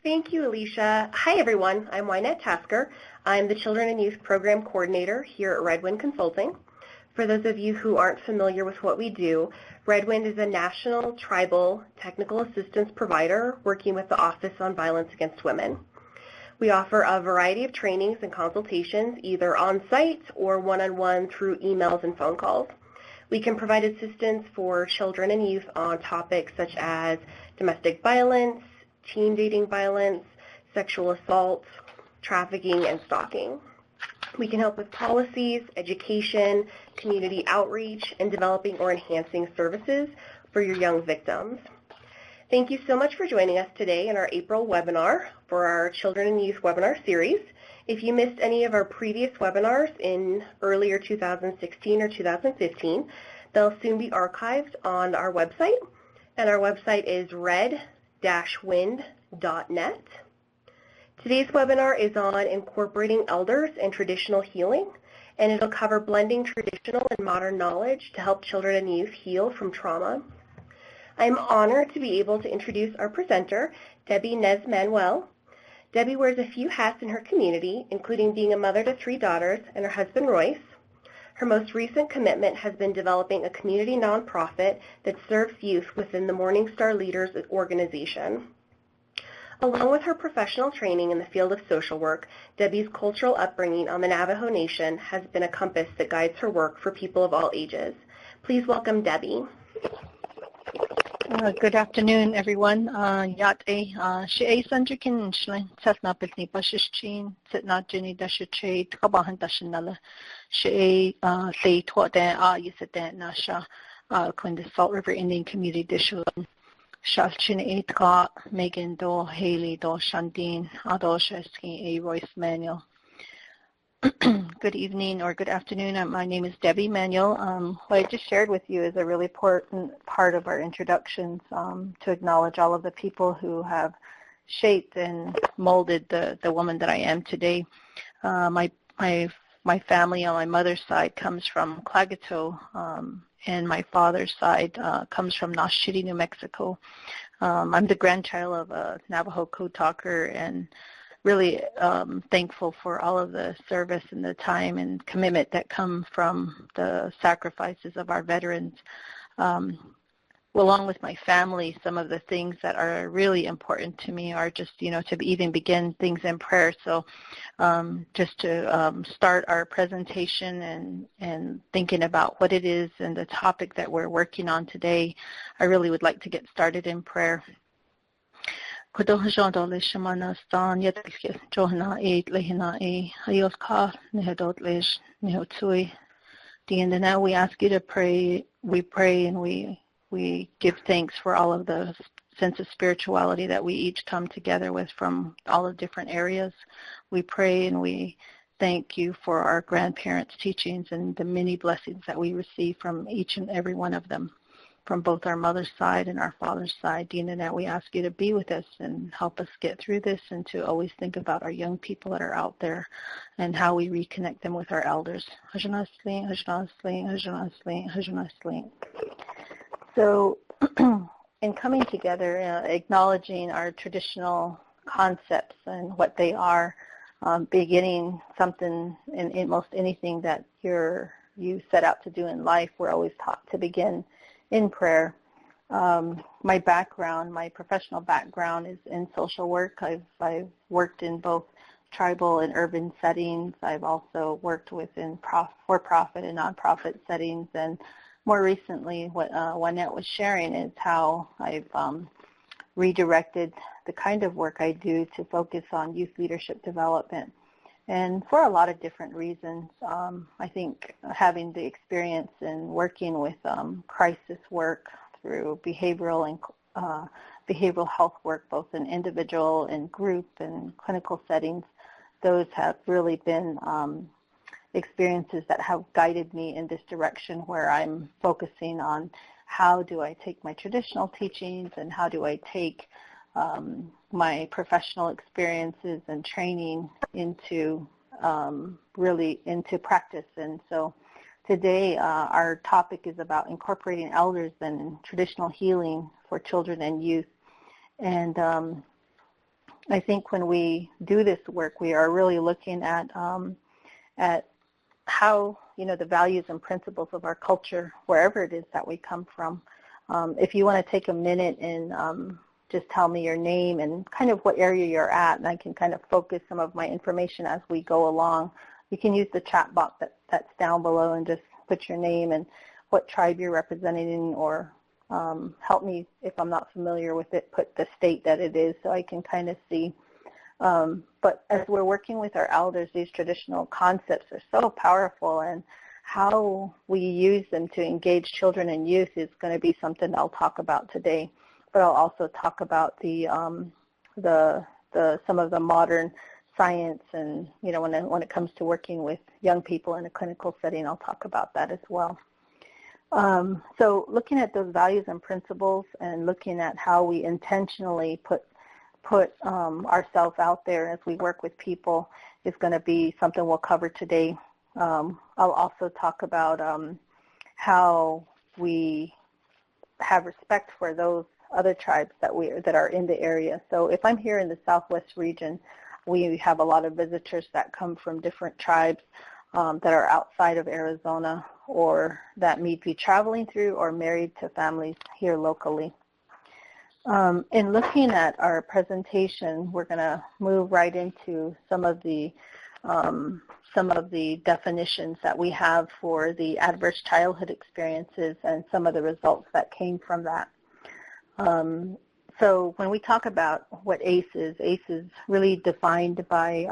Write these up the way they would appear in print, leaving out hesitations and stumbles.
Thank you, Alicia. Hi, everyone. I'm Wynette Tasker. I'm the Children and Youth Program Coordinator here at Redwind Consulting. For those of you who aren't familiar with what we do, Redwind is a national tribal technical assistance provider working with the Office on Violence Against Women. We offer a variety of trainings and consultations, either on-site or one-on-one through emails and phone calls. We can provide assistance for children and youth on topics such as domestic violence, teen dating violence, sexual assault, trafficking, and stalking. We can help with policies, education, community outreach, and developing or enhancing services for your young victims. Thank you so much for joining us today in our April webinar for our Children and Youth webinar series. If you missed any of our previous webinars in earlier 2016 or 2015, they'll soon be archived on our website, and our website is red-wind.net. Today's webinar is on incorporating elders and traditional healing, and it'll cover blending traditional and modern knowledge to help children and youth heal from trauma. I'm honored to be able to introduce our presenter, Debbie Manuel. Debbie wears a few hats in her community, including being a mother to 3 daughters and her husband, Royce. Her most recent commitment has been developing a community nonprofit that serves youth within the Morningstar Leaders organization. Along with her professional training in the field of social work, Debbie's cultural upbringing on the Navajo Nation has been a compass that guides her work for people of all ages. Please welcome Debbie. Good afternoon, everyone. Yate she sanjikin shlin tasna pitni pashishin sitna jini dashiche kabahan dashinala she say twadan yisatan nasha in the Salt River Indian Community Dishulan Shalchin Etka Megan Do Haley Do Shandin Adosheski A Royce Manuel. Good evening or good afternoon. My name is Debbie Manuel. What I just shared with you is a really important part of our introductions to acknowledge all of the people who have shaped and molded the woman that I am today. My family on my mother's side comes from Clagato, and my father's side comes from Nashville, New Mexico. I'm the grandchild of a Navajo code talker, and really thankful for all of the service and the time and commitment that come from the sacrifices of our veterans. Along with my family, some of the things that are really important to me are just, to even begin things in prayer. So just to start our presentation and thinking about what it is and the topic that we're working on today, I really would like to get started in prayer. Now we ask you to pray. We pray and we give thanks for all of the sense of spirituality that we each come together with from all the different areas. We pray and we thank you for our grandparents' teachings and the many blessings that we receive from each and every one of them, from both our mother's side and our father's side. Dean, we ask you to be with us and help us get through this and to always think about our young people that are out there and how we reconnect them with our elders. So in coming together, acknowledging our traditional concepts and what they are, beginning something in most anything that you set out to do in life, we're always taught to begin in prayer. My background, my professional background is in social work. I've worked in both tribal and urban settings. I've also worked within for-profit and nonprofit settings, and more recently what Wynette was sharing is how I've redirected the kind of work I do to focus on youth leadership development. And for a lot of different reasons, I think having the experience in working with crisis work through behavioral health work, both in individual and group and clinical settings, those have really been experiences that have guided me in this direction where I'm focusing on how do I take my traditional teachings and how do I take my professional experiences and training into really into practice. And so today our topic is about incorporating elders and traditional healing for children and youth. And I think when we do this work, we are really looking at how, the values and principles of our culture, wherever it is that we come from. If you want to take a minute and just tell me your name and kind of what area you're at, and I can kind of focus some of my information as we go along. You can use the chat box that's down below and just put your name and what tribe you're representing, or help me if I'm not familiar with it, put the state that it is so I can kind of see. But as we're working with our elders, these traditional concepts are so powerful, and how we use them to engage children and youth is going to be something I'll talk about today. But I'll also talk about the some of the modern science, and when it comes to working with young people in a clinical setting, I'll talk about that as well. So looking at those values and principles, and looking at how we intentionally put ourselves out there as we work with people is going to be something we'll cover today. I'll also talk about how we have respect for those other tribes that are in the area. So if I'm here in the Southwest region, we have a lot of visitors that come from different tribes that are outside of Arizona, or that may be traveling through or married to families here locally. In looking at our presentation, we're going to move right into some of the definitions that we have for the adverse childhood experiences and some of the results that came from that. So when we talk about what ACE is really defined by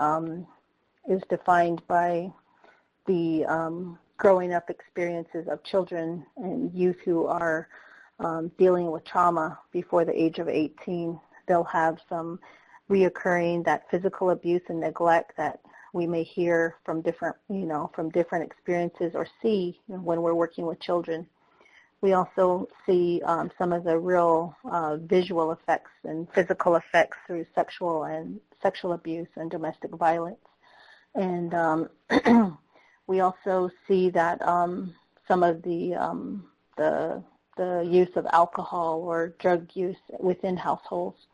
the growing up experiences of children and youth who are dealing with trauma before the age of 18. They'll have some reoccurring, that physical abuse and neglect that we may hear from different experiences or see when we're working with children. We also see some of the real visual effects and physical effects through sexual abuse and domestic violence. And we also see that some of the use of alcohol or drug use within households,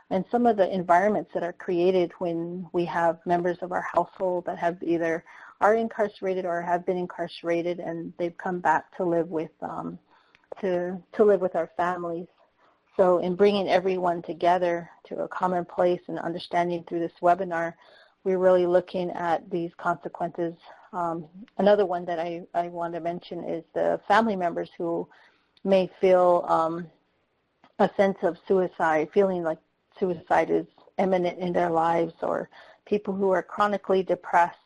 and some of the environments that are created when we have members of our household that have either are incarcerated or have been incarcerated, and they've come back to live with our families. So in bringing everyone together to a common place and understanding through this webinar, we're really looking at these consequences. Another one that I want to mention is the family members who may feel a sense of suicide, feeling like suicide is imminent in their lives, or people who are chronically depressed,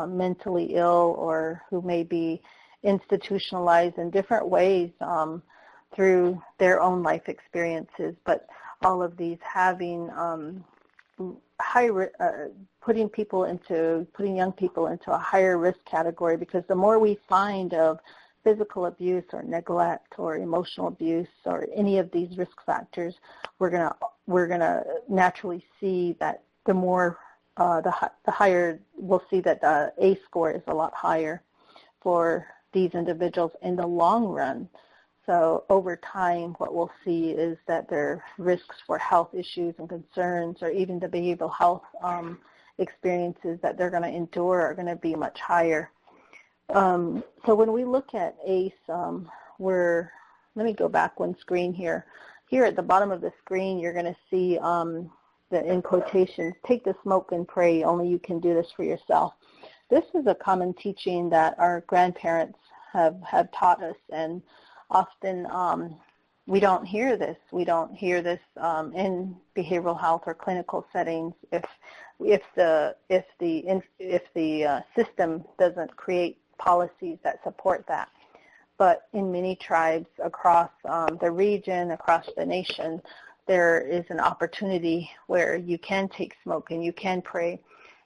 mentally ill, or who may be institutionalized in different ways through their own life experiences. But all of these having putting young people into a higher risk category, because the more we find of physical abuse or neglect or emotional abuse or any of these risk factors, we're gonna naturally see that the more the higher we'll see that the ACE score is a lot higher for these individuals in the long run. So over time, what we'll see is that their risks for health issues and concerns, or even the behavioral health experiences that they're going to endure, are going to be much higher. So when we look at ACE, let me go back one screen here. Here at the bottom of the screen, you're going to see in quotations, "Take the smoke and pray, only you can do this for yourself." This is a common teaching that our grandparents have taught us, and often we don't hear this. We don't hear this in behavioral health or clinical settings if the system doesn't create policies that support that. But in many tribes across the region, across the nation, there is an opportunity where you can take smoke and you can pray.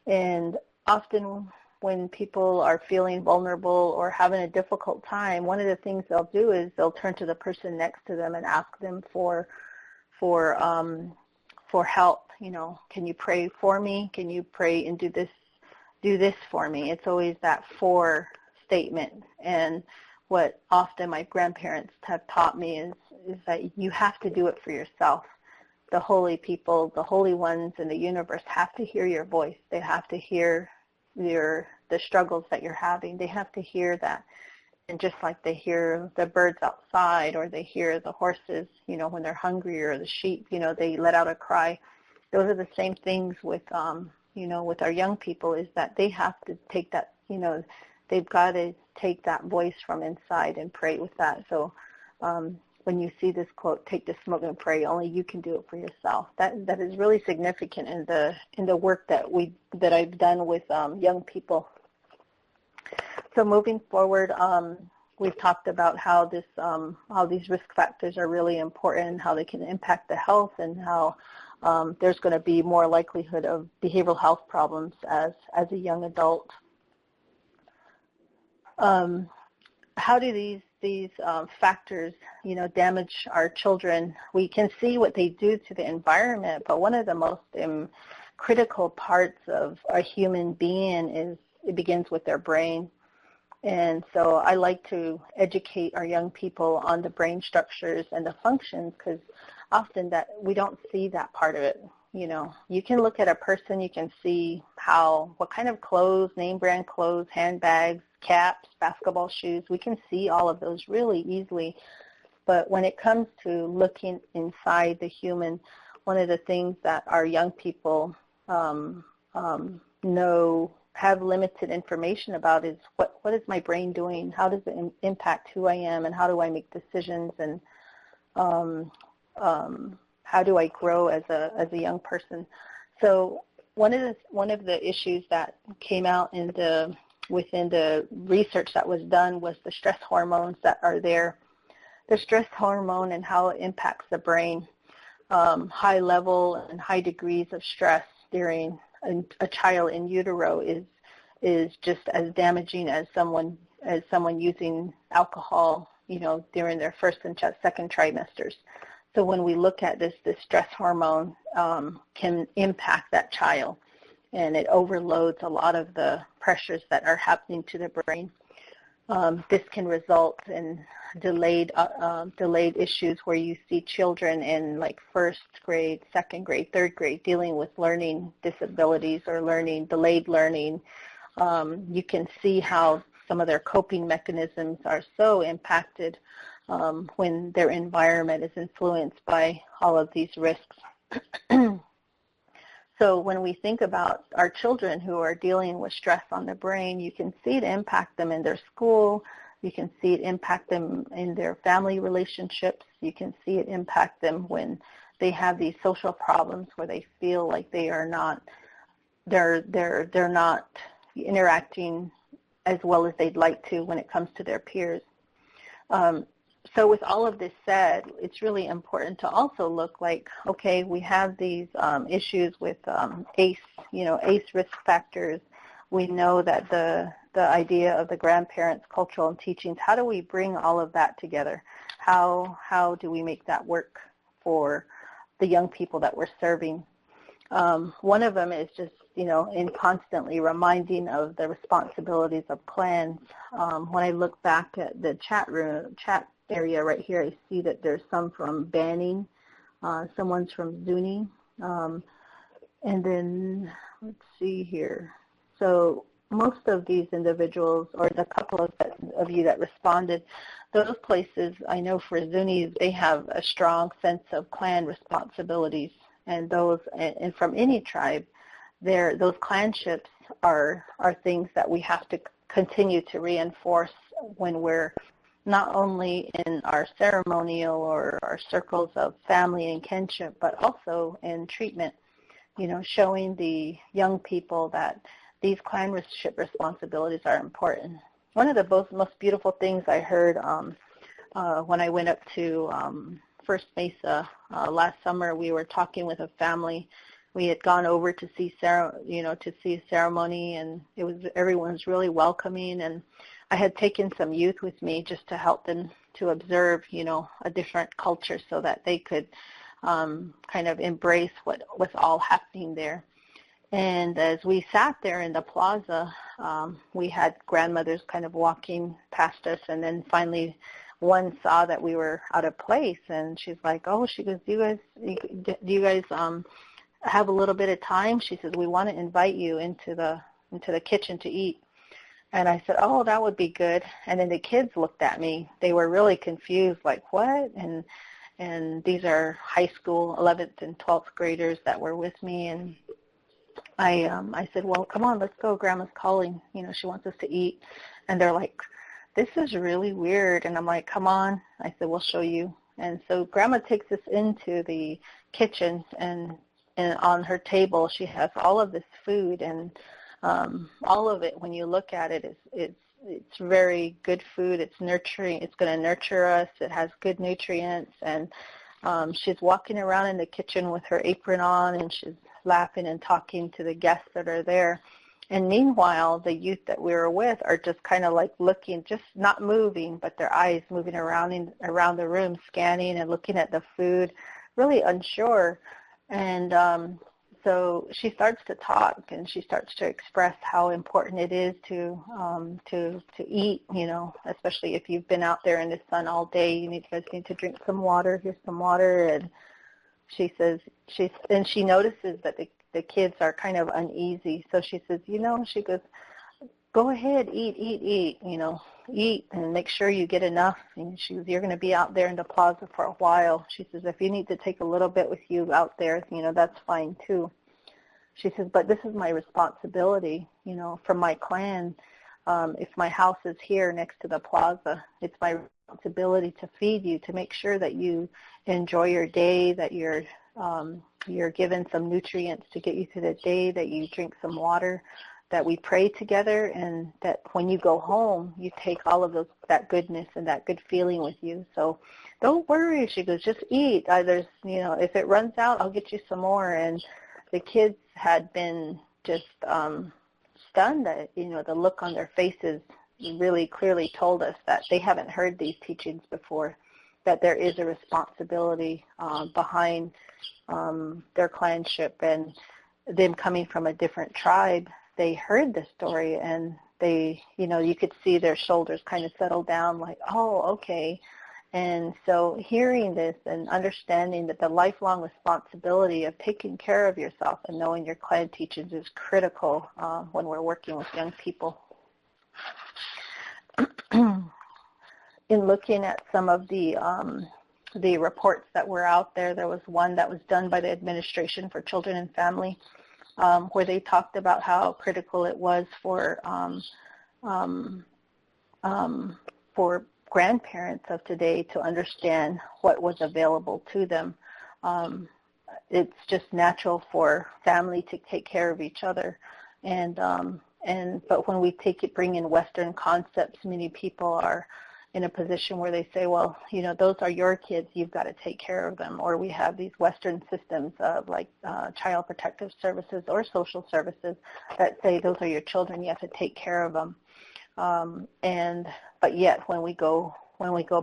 And often when people are feeling vulnerable or having a difficult time, one of the things they'll do is they'll turn to the person next to them and ask them for help. Can you pray for me? Can you pray and do this for me? It's always that "for" statement. And what often my grandparents have taught me is that you have to do it for yourself. the holy people, the holy ones in the universe have to hear your voice. They have to hear the struggles that you're having. They have to hear that. And just like they hear the birds outside, or they hear the horses, when they're hungry, or the sheep, they let out a cry. Those are the same things with, with our young people, is that they have to take that, they've got to take that voice from inside and pray with that. So when you see this quote, take the smoke and pray, only you can do it for yourself. That is really significant in the work that I've done with young people. So moving forward, we've talked about how these risk factors are really important, how they can impact the health, and how there's going to be more likelihood of behavioral health problems as a young adult. How do these factors, damage our children? We can see what they do to the environment, but one of the most critical parts of a human being is it begins with their brain. And so I like to educate our young people on the brain structures and the functions, because often that we don't see that part of it. You can look at a person, you can see what kind of clothes, name brand clothes, handbags, caps, basketball shoes, we can see all of those really easily. But when it comes to looking inside the human, one of the things that our young people have limited information about is what is my brain doing? How does it impact who I am, and how do I make decisions, and how do I grow as a young person? So one of the issues that came out within the research that was done was the stress hormones that are there. The stress hormone and how it impacts the brain. High level and high degrees of stress during a child in utero is just as damaging as someone using alcohol, during their first and second trimesters. So when we look at this stress hormone can impact that child, and it overloads a lot of the pressures that are happening to the brain. This can result in delayed issues where you see children in like first grade, second grade, third grade dealing with learning disabilities or delayed learning. You can see how some of their coping mechanisms are so impacted when their environment is influenced by all of these risks. So when we think about our children who are dealing with stress on the brain, you can see it impact them in their school. You can see it impact them in their family relationships. You can see it impact them when they have these social problems where they feel like they're not interacting as well as they'd like to when it comes to their peers. So with all of this said, it's really important to also look like, okay, we have these issues with ACE, ACE risk factors. We know that the idea of the grandparents' cultural and teachings, how do we bring all of that together? How do we make that work for the young people that we're serving? One of them is just, in constantly reminding of the responsibilities of clans. When I look back at the chat area right here, I see that there's some from Banning, someone's from Zuni, and then let's see here. So most of these individuals, or the couple of you that responded, those places, I know for Zunis, they have a strong sense of clan responsibilities, and from any tribe, those clanships are things that we have to continue to reinforce when we're not only in our ceremonial or our circles of family and kinship, but also in treatment, showing the young people that these clanship responsibilities are important. One of the most beautiful things I heard when I went up to First Mesa last summer, we were talking with a family. We had gone over to see a ceremony, and everyone was really welcoming, and I had taken some youth with me just to help them to observe, a different culture so that they could kind of embrace what was all happening there. And as we sat there in the plaza, we had grandmothers kind of walking past us, and then finally one saw that we were out of place, and she's like, oh, she goes, do you guys have a little bit of time? She says, we want to invite you into the kitchen to eat. And I said, oh, that would be good. And then the kids looked at me. They were really confused, like, what? And these are high school 11th and 12th graders that were with me. And I said, well, come on, let's go. Grandma's calling. You know, she wants us to eat. And they're like, this is really weird. And I'm like, come on. I said, we'll show you. And so Grandma takes us into the kitchen, and on her table she has all of this food, and all of it, when you look at it, it's very good food. It's nurturing. It's going to nurture us. It has good nutrients. And she's walking around in the kitchen with her apron on, and she's laughing and talking to the guests that are there. And meanwhile, the youth that we were with are just kind of like looking, just not moving, but their eyes moving around the room, scanning and looking at the food, really unsure. And so she starts to talk, and she starts to express how important it is to eat, you know, especially if you've been out there in the sun all day. You guys need to drink some water. Here's some water. And she says, she notices that the kids are kind of uneasy. So she says, you know, she goes, go ahead, eat, you know, eat and make sure you get enough. And she goes, you're going to be out there in the plaza for a while. She says, if you need to take a little bit with you out there, you know, that's fine too. She says, but this is my responsibility, you know, from my clan. If my house is here next to the plaza, it's my responsibility to feed you, to make sure that you enjoy your day, that you're given some nutrients to get you through the day, that you drink some water, that we pray together, and that when you go home, you take all of that goodness and that good feeling with you. So don't worry. She goes, just eat. There's, you know, if it runs out, I'll get you some more. And the kids had been just stunned that, you know, the look on their faces really clearly told us that they haven't heard these teachings before, that there is a responsibility behind their clanship. And them coming from a different tribe, they heard the story, and they, you know, you could see their shoulders kind of settle down, like, oh, okay. And so hearing this and understanding that the lifelong responsibility of taking care of yourself and knowing your clan teachings is critical when we're working with young people. In looking at some of the reports that were out there, there was one that was done by the Administration for Children and Family, where they talked about how critical it was for grandparents of today to understand what was available to them. It's just natural for family to take care of each other, but when we bring in Western concepts, many people are in a position where they say, well, you know, those are your kids, you've got to take care of them. Or we have these Western systems of like Child Protective Services or social services that say those are your children, you have to take care of them. But yet when we go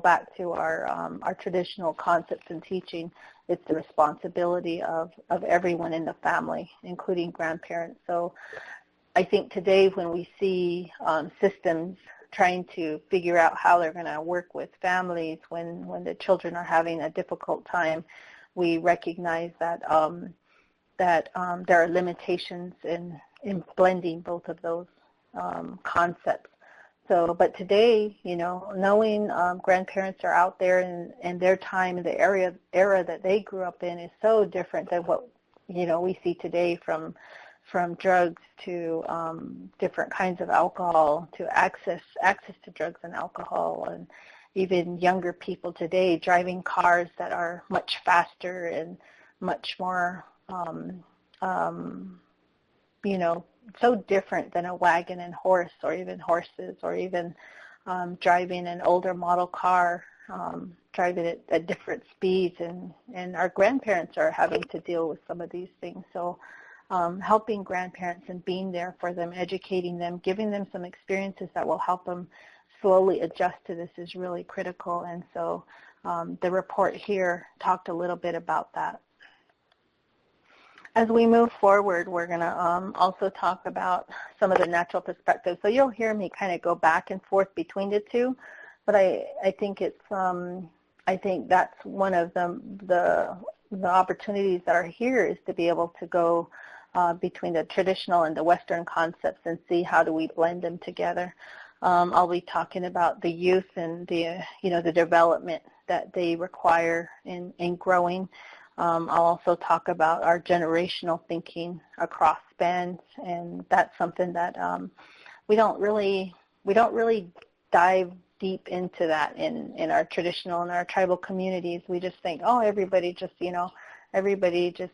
back to our traditional concepts and teaching, it's the responsibility of everyone in the family, including grandparents. So I think today when we see systems trying to figure out how they're going to work with families when the children are having a difficult time, we recognize that there are limitations in blending both of those concepts. So, but today, you know, knowing grandparents are out there and their time and the era that they grew up in is so different than what, you know, we see today, from drugs to different kinds of alcohol, to access to drugs and alcohol, and even younger people today driving cars that are much faster and much more, you know, so different than a wagon and horse, or even horses, or even driving an older model car, driving at different speeds, and our grandparents are having to deal with some of these things. So helping grandparents and being there for them, educating them, giving them some experiences that will help them slowly adjust to this is really critical. And so the report here talked a little bit about that. As we move forward, we're going to also talk about some of the natural perspectives. So you'll hear me kind of go back and forth between the two. but I think I think that's one of the opportunities that are here is to be able to go between the traditional and the Western concepts and see how do we blend them together. I'll be talking about the youth and the development that they require in growing. I'll also talk about our generational thinking across spans, and that's something that we don't really dive deep into that in our traditional and our tribal communities. We just think, oh, everybody just,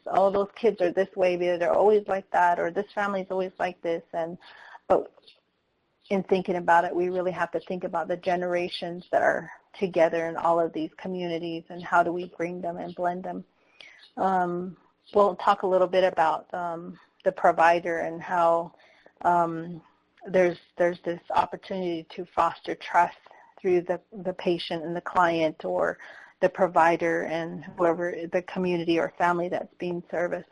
all those kids are this way, they're always like that, or this family's always like this. But in thinking about it, we really have to think about the generations that are together in all of these communities and how do we bring them and blend them. We'll talk a little bit about the provider and how there's this opportunity to foster trust through the patient and the client, or the provider and whoever, the community or family that's being serviced.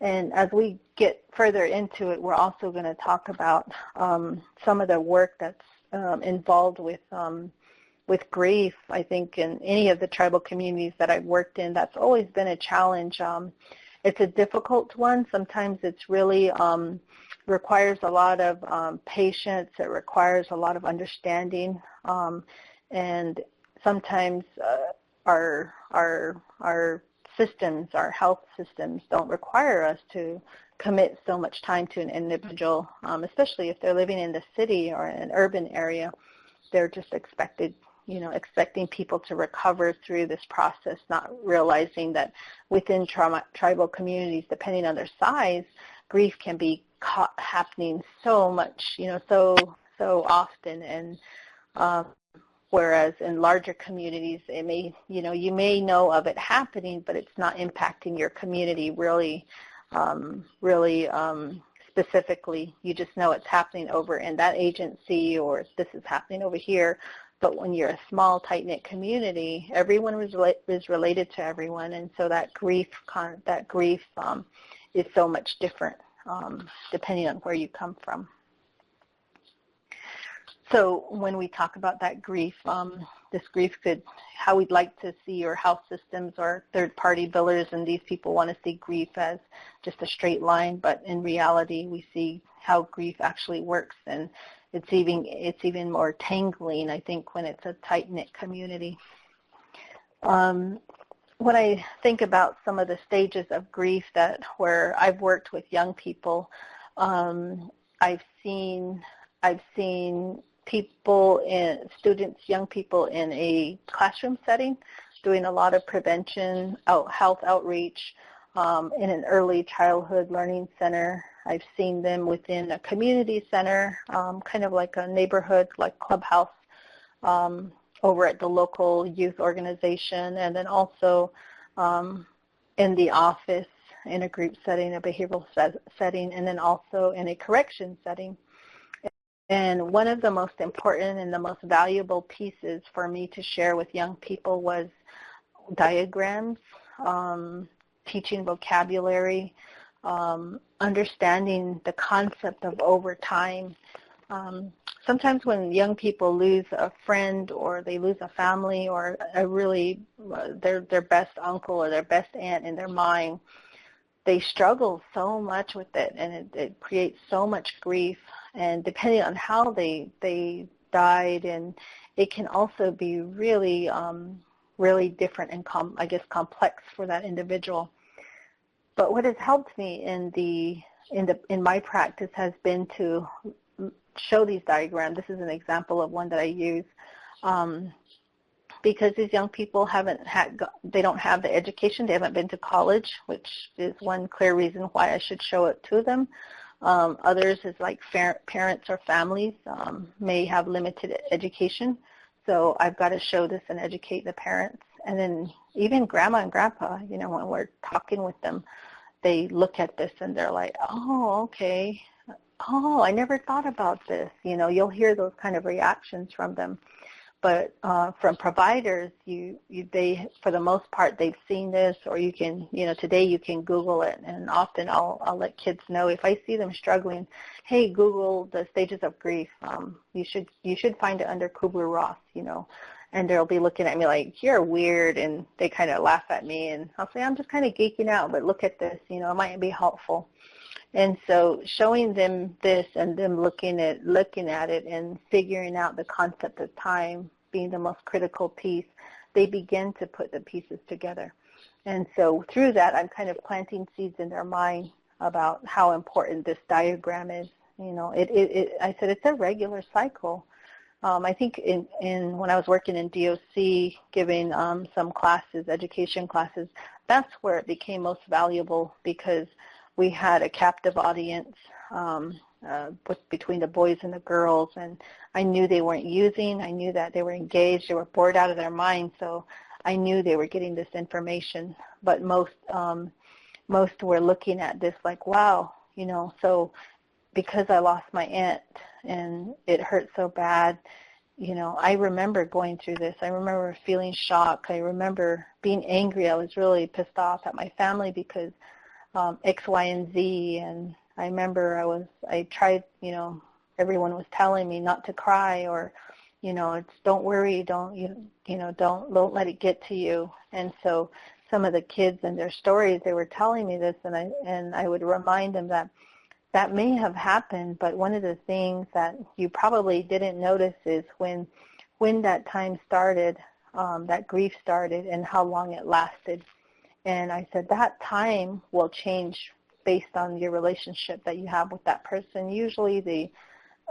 And as we get further into it, we're also going to talk about some of the work that's involved with grief. I think in any of the tribal communities that I've worked in, that's always been a challenge. It's a difficult one. Sometimes it's really requires a lot of patience. It requires a lot of understanding, and sometimes our systems, our health systems, don't require us to commit so much time to an individual, especially if they're living in the city or in an urban area. They're just expecting people to recover through this process, not realizing that within tribal communities, depending on their size, grief can be happening so much, so often, and whereas in larger communities, it may, you may know of it happening, but it's not impacting your community really specifically. You just know it's happening over in that agency, or this is happening over here. But when you're a small, tight-knit community, everyone is related to everyone, and so that grief is so much different depending on where you come from. So when we talk about that grief, this grief could, how we'd like to see your health systems or third-party billers, and these people want to see grief as just a straight line, but in reality, we see how grief actually works, and it's even more tangling, I think, when it's a tight-knit community. When I think about some of the stages of grief where I've worked with young people, I've seen young people in a classroom setting doing a lot of prevention, health outreach, in an early childhood learning center. I've seen them within a community center, kind of like a neighborhood, like clubhouse, over at the local youth organization, and then also in the office in a group setting, a behavioral setting, and then also in a correction setting. And one of the most important and the most valuable pieces for me to share with young people was diagrams, teaching vocabulary, understanding the concept of over time. Sometimes when young people lose a friend, or they lose a family, or their best uncle or their best aunt in their mind, they struggle so much with it, and it creates so much grief. And depending on how they died, and it can also be really really different and complex for that individual. But what has helped me in my practice has been to show these diagrams. This is an example of one that I use, because these young people they don't have the education, they haven't been to college, which is one clear reason why I should show it to them. Others is like parents or families may have limited education, so I've got to show this and educate the parents. And then even grandma and grandpa, when we're talking with them, they look at this and they're like, oh, okay. Oh, I never thought about this. You'll hear those kind of reactions from them. But from providers, they for the most part they've seen this, or you can, today you can Google it, and often I'll let kids know if I see them struggling, hey, Google the stages of grief. You should find it under Kubler-Ross, and they'll be looking at me like, you're weird, and they kind of laugh at me, and I'll say, I'm just kind of geeking out, but look at this, it might be helpful. And so showing them this and them looking at it and figuring out the concept of time being the most critical piece, they begin to put the pieces together. And so through that, I'm kind of planting seeds in their mind about how important this diagram is. I said it's a regular cycle. I think when I was working in DOC, giving some classes, education classes, that's where it became most valuable, because we had a captive audience between the boys and the girls, and I knew they weren't using. I knew that they were engaged. They were bored out of their minds, so I knew they were getting this information. But most were looking at this like, wow, so because I lost my aunt and it hurt so bad, I remember going through this. I remember feeling shock. I remember being angry. I was really pissed off at my family because X, Y, and Z, and I remember I tried, everyone was telling me not to cry, or, it's don't worry, don't let it get to you. And so some of the kids and their stories, they were telling me this, and I would remind them that may have happened, but one of the things that you probably didn't notice is when that time started, that grief started, and how long it lasted. And I said that time will change based on your relationship that you have with that person, usually the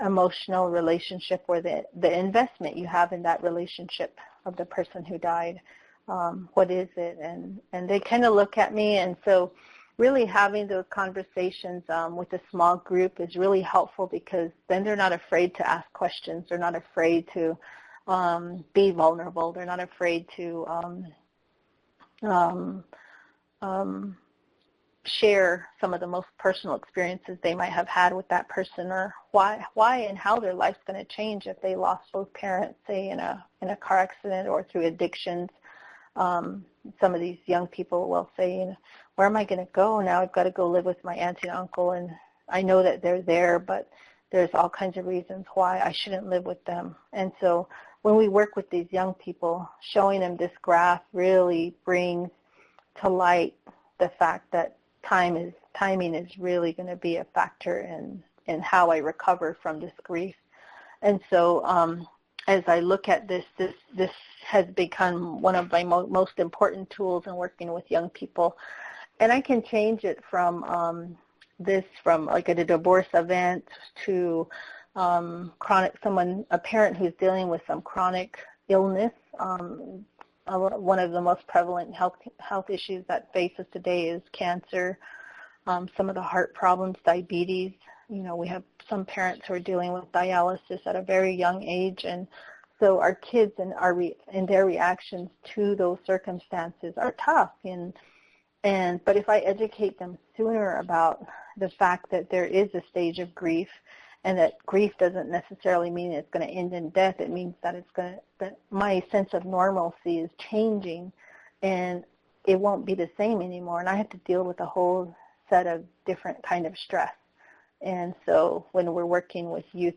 emotional relationship or the investment you have in that relationship of the person who died. What is it? And they kind of look at me, and so really having those conversations with a small group is really helpful, because then they're not afraid to ask questions. They're not afraid to be vulnerable. They're not afraid to share some of the most personal experiences they might have had with that person, or why and how their life's going to change if they lost both parents, say in a car accident or through addictions. Some of these young people will say, where am I going to go now? I've got to go live with my auntie and uncle, and I know that they're there, but there's all kinds of reasons why I shouldn't live with them. And so when we work with these young people, showing them this graph really brings to light the fact that timing is really going to be a factor in how I recover from this grief. And so as I look at this has become one of my most important tools in working with young people. And I can change it from like a divorce event to a parent who's dealing with some chronic illness. One of the most prevalent health issues that faces today is cancer, some of the heart problems, diabetes. We have some parents who are dealing with dialysis at a very young age, and so our kids and their reactions to those circumstances are tough. But if I educate them sooner about the fact that there is a stage of grief, and that grief doesn't necessarily mean it's going to end in death. It means that that my sense of normalcy is changing, and it won't be the same anymore. And I have to deal with a whole set of different kind of stress. And so when we're working with youth,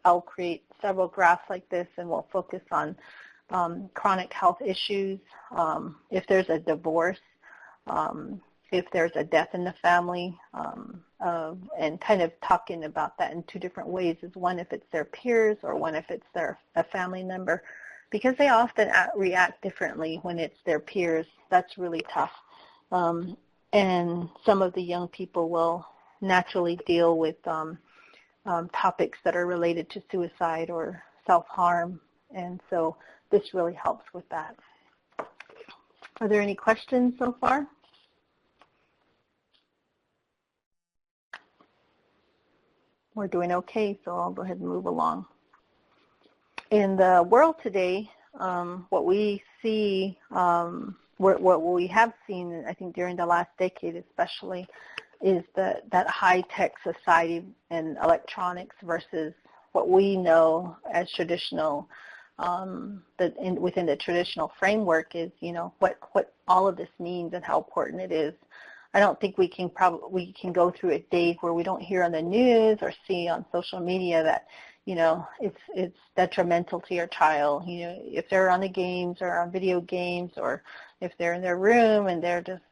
I'll create several graphs like this, and we'll focus on chronic health issues, if there's a divorce, if there's a death in the family, and kind of talking about that in two different ways. Is one if it's their peers, or one if it's a family member, because they often react differently when it's their peers. That's really tough. And some of the young people will naturally deal with topics that are related to suicide or self-harm, and so this really helps with that. Are there any questions so far? We're doing okay, so I'll go ahead and move along. In the world today, what we see, what we have seen, I think during the last decade especially, is that high-tech society and electronics versus what we know as traditional within the traditional framework is, what all of this means and how important it is. I don't think we can go through a day where we don't hear on the news or see on social media that, it's detrimental to your child. If they're on the games or on video games, or if they're in their room and they're just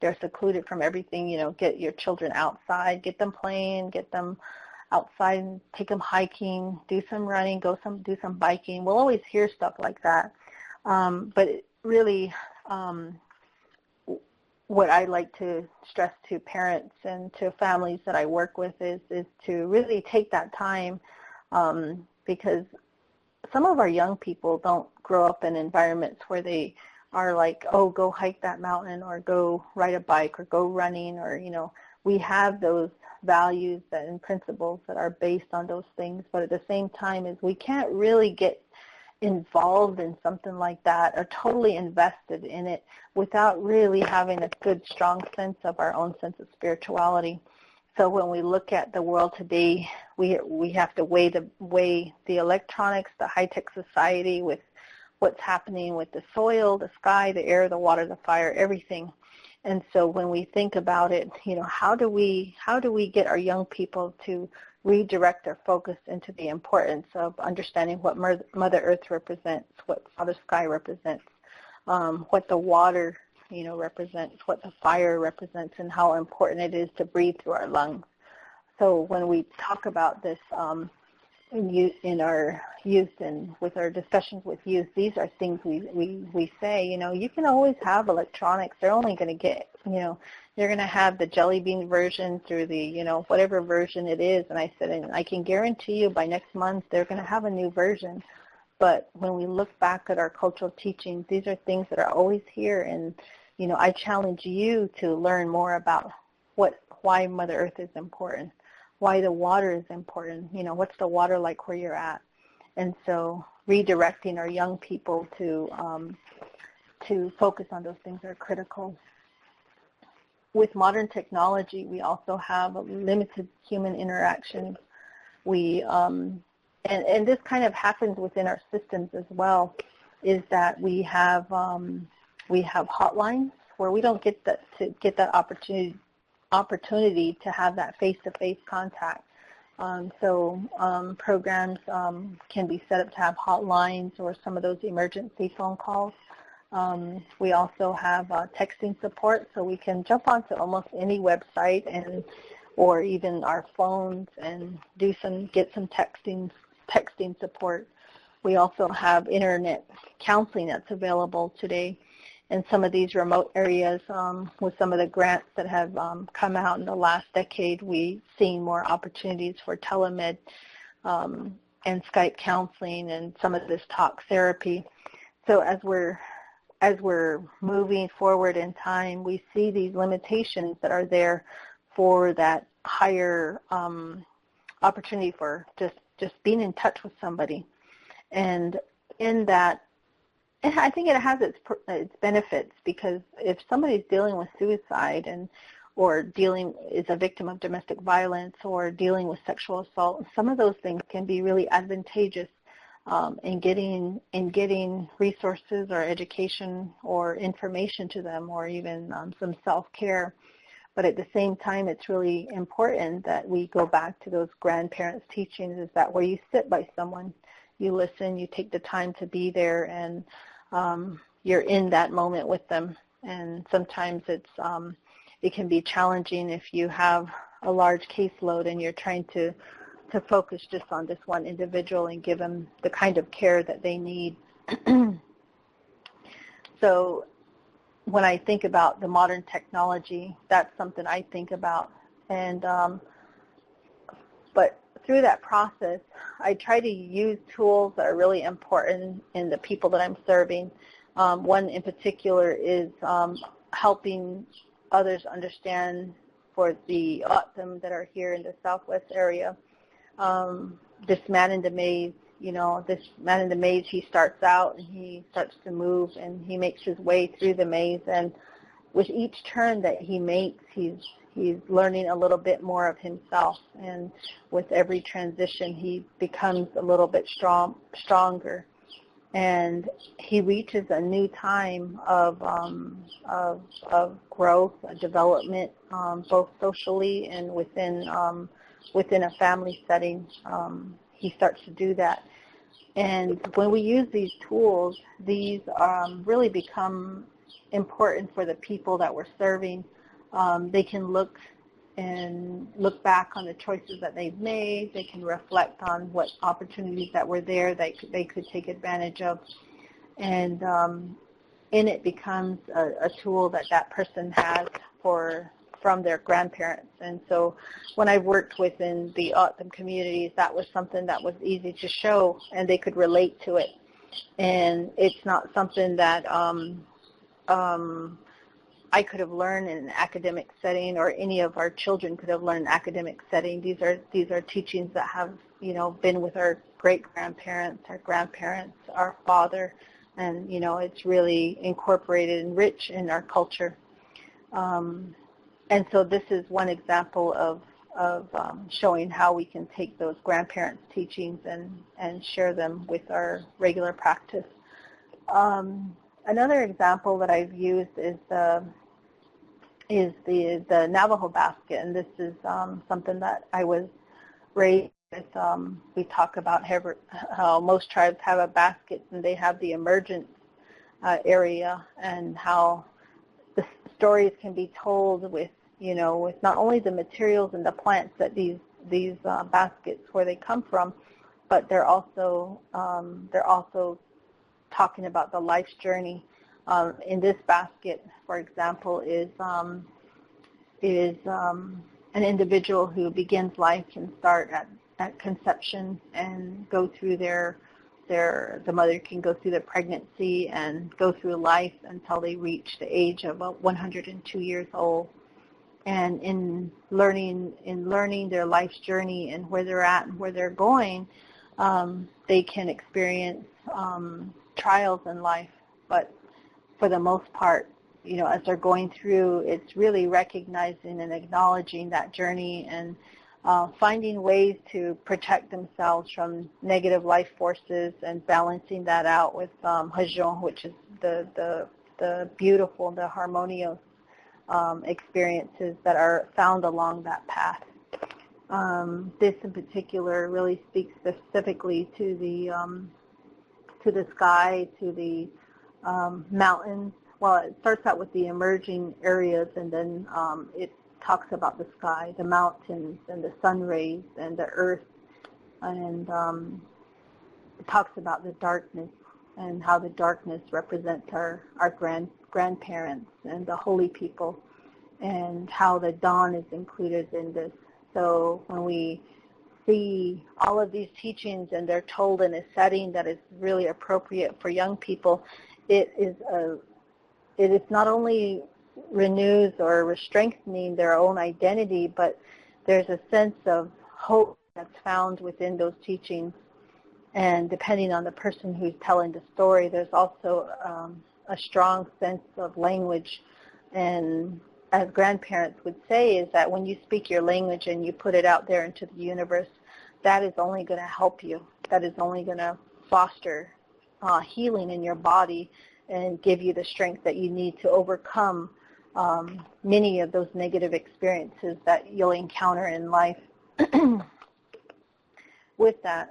they're secluded from everything, get your children outside, get them playing, get them outside and take them hiking, do some running, do some biking. We'll always hear stuff like that. But really, what I like to stress to parents and to families that I work with is to really take that time, because some of our young people don't grow up in environments where they are like, oh, go hike that mountain or go ride a bike or go running, or, we have those values and principles that are based on those things. But at the same time, is we can't really get involved in something like that or totally invested in it without really having a good, strong sense of our own sense of spirituality. So when we look at the world today, we have to weigh the electronics, the high-tech society with what's happening with the soil, the sky, the air, the water, the fire, everything. And so when we think about it, how do we get our young people to redirect their focus into the importance of understanding what Mother Earth represents, what Father Sky represents, what the water, represents, what the fire represents, and how important it is to breathe through our lungs. So when we talk about this in our youth and with our discussions with youth, these are things we say, you can always have electronics. They're only going to get, you're going to have the jelly bean version through the, whatever version it is. And I said, and I can guarantee you by next month they're going to have a new version. But when we look back at our cultural teachings, these are things that are always here. And, I challenge you to learn more about why Mother Earth is important, why the water is important, what's the water like where you're at. And so redirecting our young people to focus on those things are critical. With modern technology, we also have limited human interaction. And this kind of happens within our systems as well, is that we have hotlines where we don't get that opportunity to have that face-to-face contact. So programs can be set up to have hotlines or some of those emergency phone calls. We also have texting support, so we can jump onto almost any website or even our phones and get some texting support. We also have internet counseling that's available today. In some of these remote areas, with some of the grants that have come out in the last decade, we've seen more opportunities for telemed and Skype counseling and some of this talk therapy. So as we're moving forward in time, we see these limitations that are there for that higher opportunity for just being in touch with somebody. And in that, I think it has its benefits, because if somebody's dealing with suicide or is a victim of domestic violence or dealing with sexual assault, some of those things can be really advantageous in getting resources or education or information to them, or even some self-care. But at the same time, it's really important that we go back to those grandparents' teachings, is that where you sit by someone, you listen, you take the time to be there, and you're in that moment with them. And sometimes it can be challenging if you have a large caseload and you're trying to focus just on this one individual and give them the kind of care that they need. So when I think about the modern technology, that's something I think about. And but through that process, I try to use tools that are really important in the people that I'm serving. One in particular is helping others understand, for the O'odham that are here in the Southwest area, this man in the maze. This man in the maze, he starts out and he starts to move and he makes his way through the maze. And with each turn that he makes, he's learning a little bit more of himself. And with every transition, he becomes a little bit stronger. and he reaches a new time of growth, development, both socially and within a family setting. He starts to do that. And when we use these tools, these really become important for the people that we're serving. They can look back on the choices that they've made. They can reflect on what opportunities that were there that they could take advantage of. And in it becomes a tool that person has from their grandparents. And so when I worked within the O'odham communities, that was something that was easy to show, and they could relate to it. And it's not something that I could have learned in an academic setting, or any of our children could have learned in an academic setting. These are teachings that have, been with our great-grandparents, our grandparents, our father, and, it's really incorporated and rich in our culture. And so this is one example of showing how we can take those grandparents' teachings and share them with our regular practice. Another example that I've used is the Navajo Basket, and this is something that I was raised with. We talk about how most tribes have a basket, and they have the emergence area, and how the stories can be told with not only the materials and the plants that these baskets where they come from, but they're also talking about the life's journey. In this basket, for example, is an individual who begins life and start at conception and go through the mother can go through the pregnancy and go through life until they reach the age of 102 years old. And in learning their life's journey and where they're at and where they're going, they can experience trials in life. But for the most part, as they're going through, it's really recognizing and acknowledging that journey and finding ways to protect themselves from negative life forces and balancing that out with hajon, which is the beautiful, the harmonious experiences that are found along that path. This in particular really speaks specifically to the sky, to the mountains. Well, it starts out with the emerging areas, and then it talks about the sky, the mountains, and the sun rays, and the earth, and it talks about the darkness and how the darkness represents our grandparents and the holy people, and how the dawn is included in this. So when we see all of these teachings and they're told in a setting that is really appropriate for young people, it is not only renews or strengthening their own identity, but there's a sense of hope that's found within those teachings. And depending on the person who's telling the story, there's also a strong sense of language. And as grandparents would say, is that when you speak your language and you put it out there into the universe, that is only going to help you. That is only going to foster healing in your body and give you the strength that you need to overcome many of those negative experiences that you'll encounter in life. With that,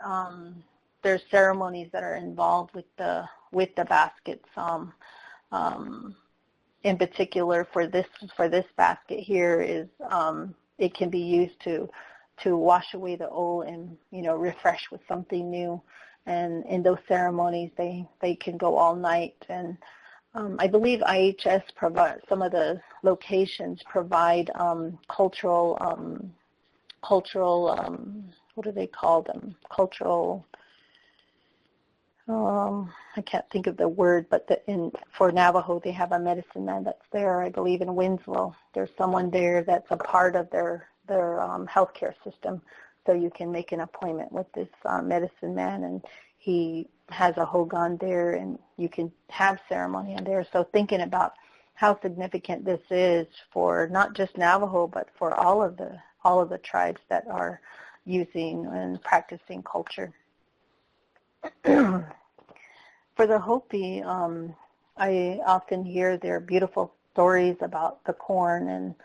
there's ceremonies that are involved with the baskets. In particular, for this basket here, is it can be used to wash away the old and refresh with something new. And in those ceremonies, they can go all night. And I believe IHS provide, some of the locations provide cultural what do they call them? Cultural, I can't think of the word, but for Navajo, they have a medicine man that's there. I believe in Winslow, there's someone there that's a part of their healthcare system. So you can make an appointment with this medicine man, and he has a hogan there, and you can have ceremony in there. So thinking about how significant this is for not just Navajo, but for all of the tribes that are using and practicing culture. For the Hopi, I often hear their beautiful stories about the corn and,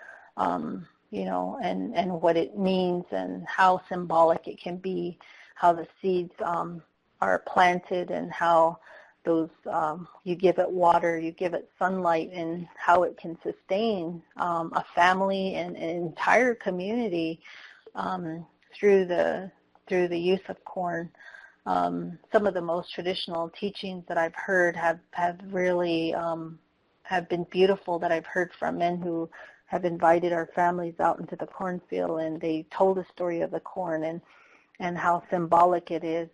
and what it means and how symbolic it can be, how the seeds are planted and how those, you give it water, you give it sunlight, and how it can sustain a family and an entire community through the use of corn. Some of the most traditional teachings that I've heard have really have been beautiful, that I've heard from men who have invited our families out into the cornfield, and they told the story of the corn and how symbolic it is,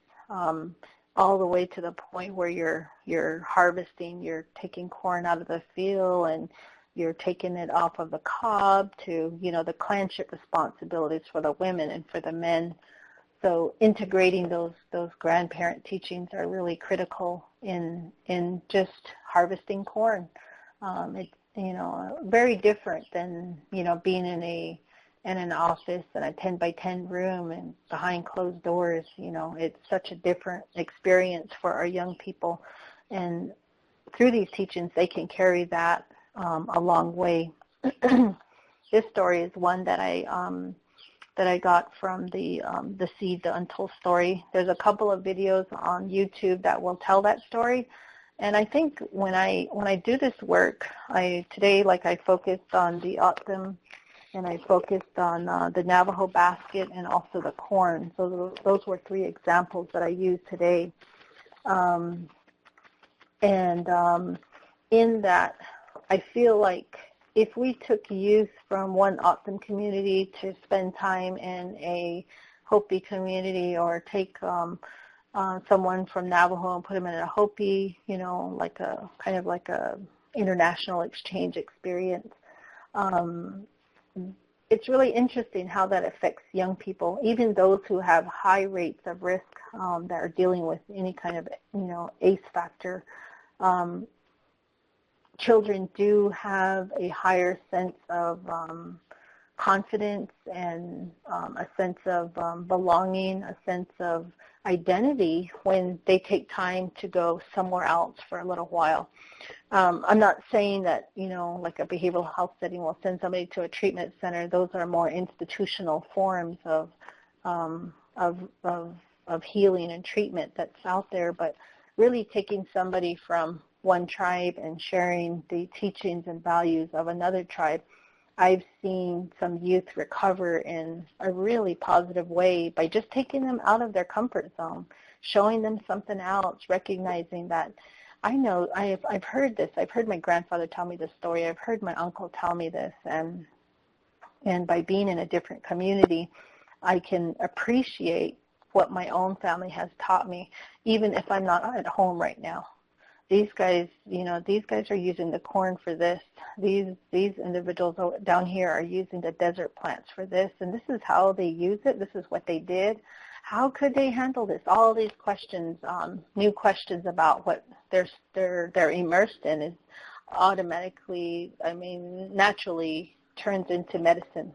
all the way to the point where you're harvesting, you're taking corn out of the field and you're taking it off of the cob to, the clanship responsibilities for the women and for the men. So integrating those grandparent teachings are really critical in just harvesting corn. It's very different than being in an office in a 10 by 10 room and behind closed doors. It's such a different experience for our young people, and through these teachings they can carry that a long way. This story is one that I got from the Seed, the Untold Story. There's a couple of videos on YouTube that will tell that story. And I think when I do this work, today I focused on the O'odham, and I focused on the Navajo Basket and also the corn. So those were 3 examples that I used today. In that, I feel like if we took youth from one O'odham community to spend time in a Hopi community, or take someone from Navajo and put them in a Hopi, like a kind of like a international exchange experience, it's really interesting how that affects young people, even those who have high rates of risk that are dealing with any kind of, ACE factor. Children do have a higher sense of confidence and a sense of belonging, a sense of identity when they take time to go somewhere else for a little while. I'm not saying that, like a behavioral health setting will send somebody to a treatment center. Those are more institutional forms of healing and treatment that's out there. But really taking somebody from one tribe and sharing the teachings and values of another tribe, I've seen some youth recover in a really positive way by just taking them out of their comfort zone, showing them something else, recognizing that I know I've heard this. I've heard my grandfather tell me this story. I've heard my uncle tell me this, and by being in a different community, I can appreciate what my own family has taught me, even if I'm not at home right now. These guys, are using the corn for this. These individuals down here are using the desert plants for this, and this is how they use it. This is what they did. How could they handle this? All these questions, new questions about what they're immersed in, is automatically, naturally turns into medicine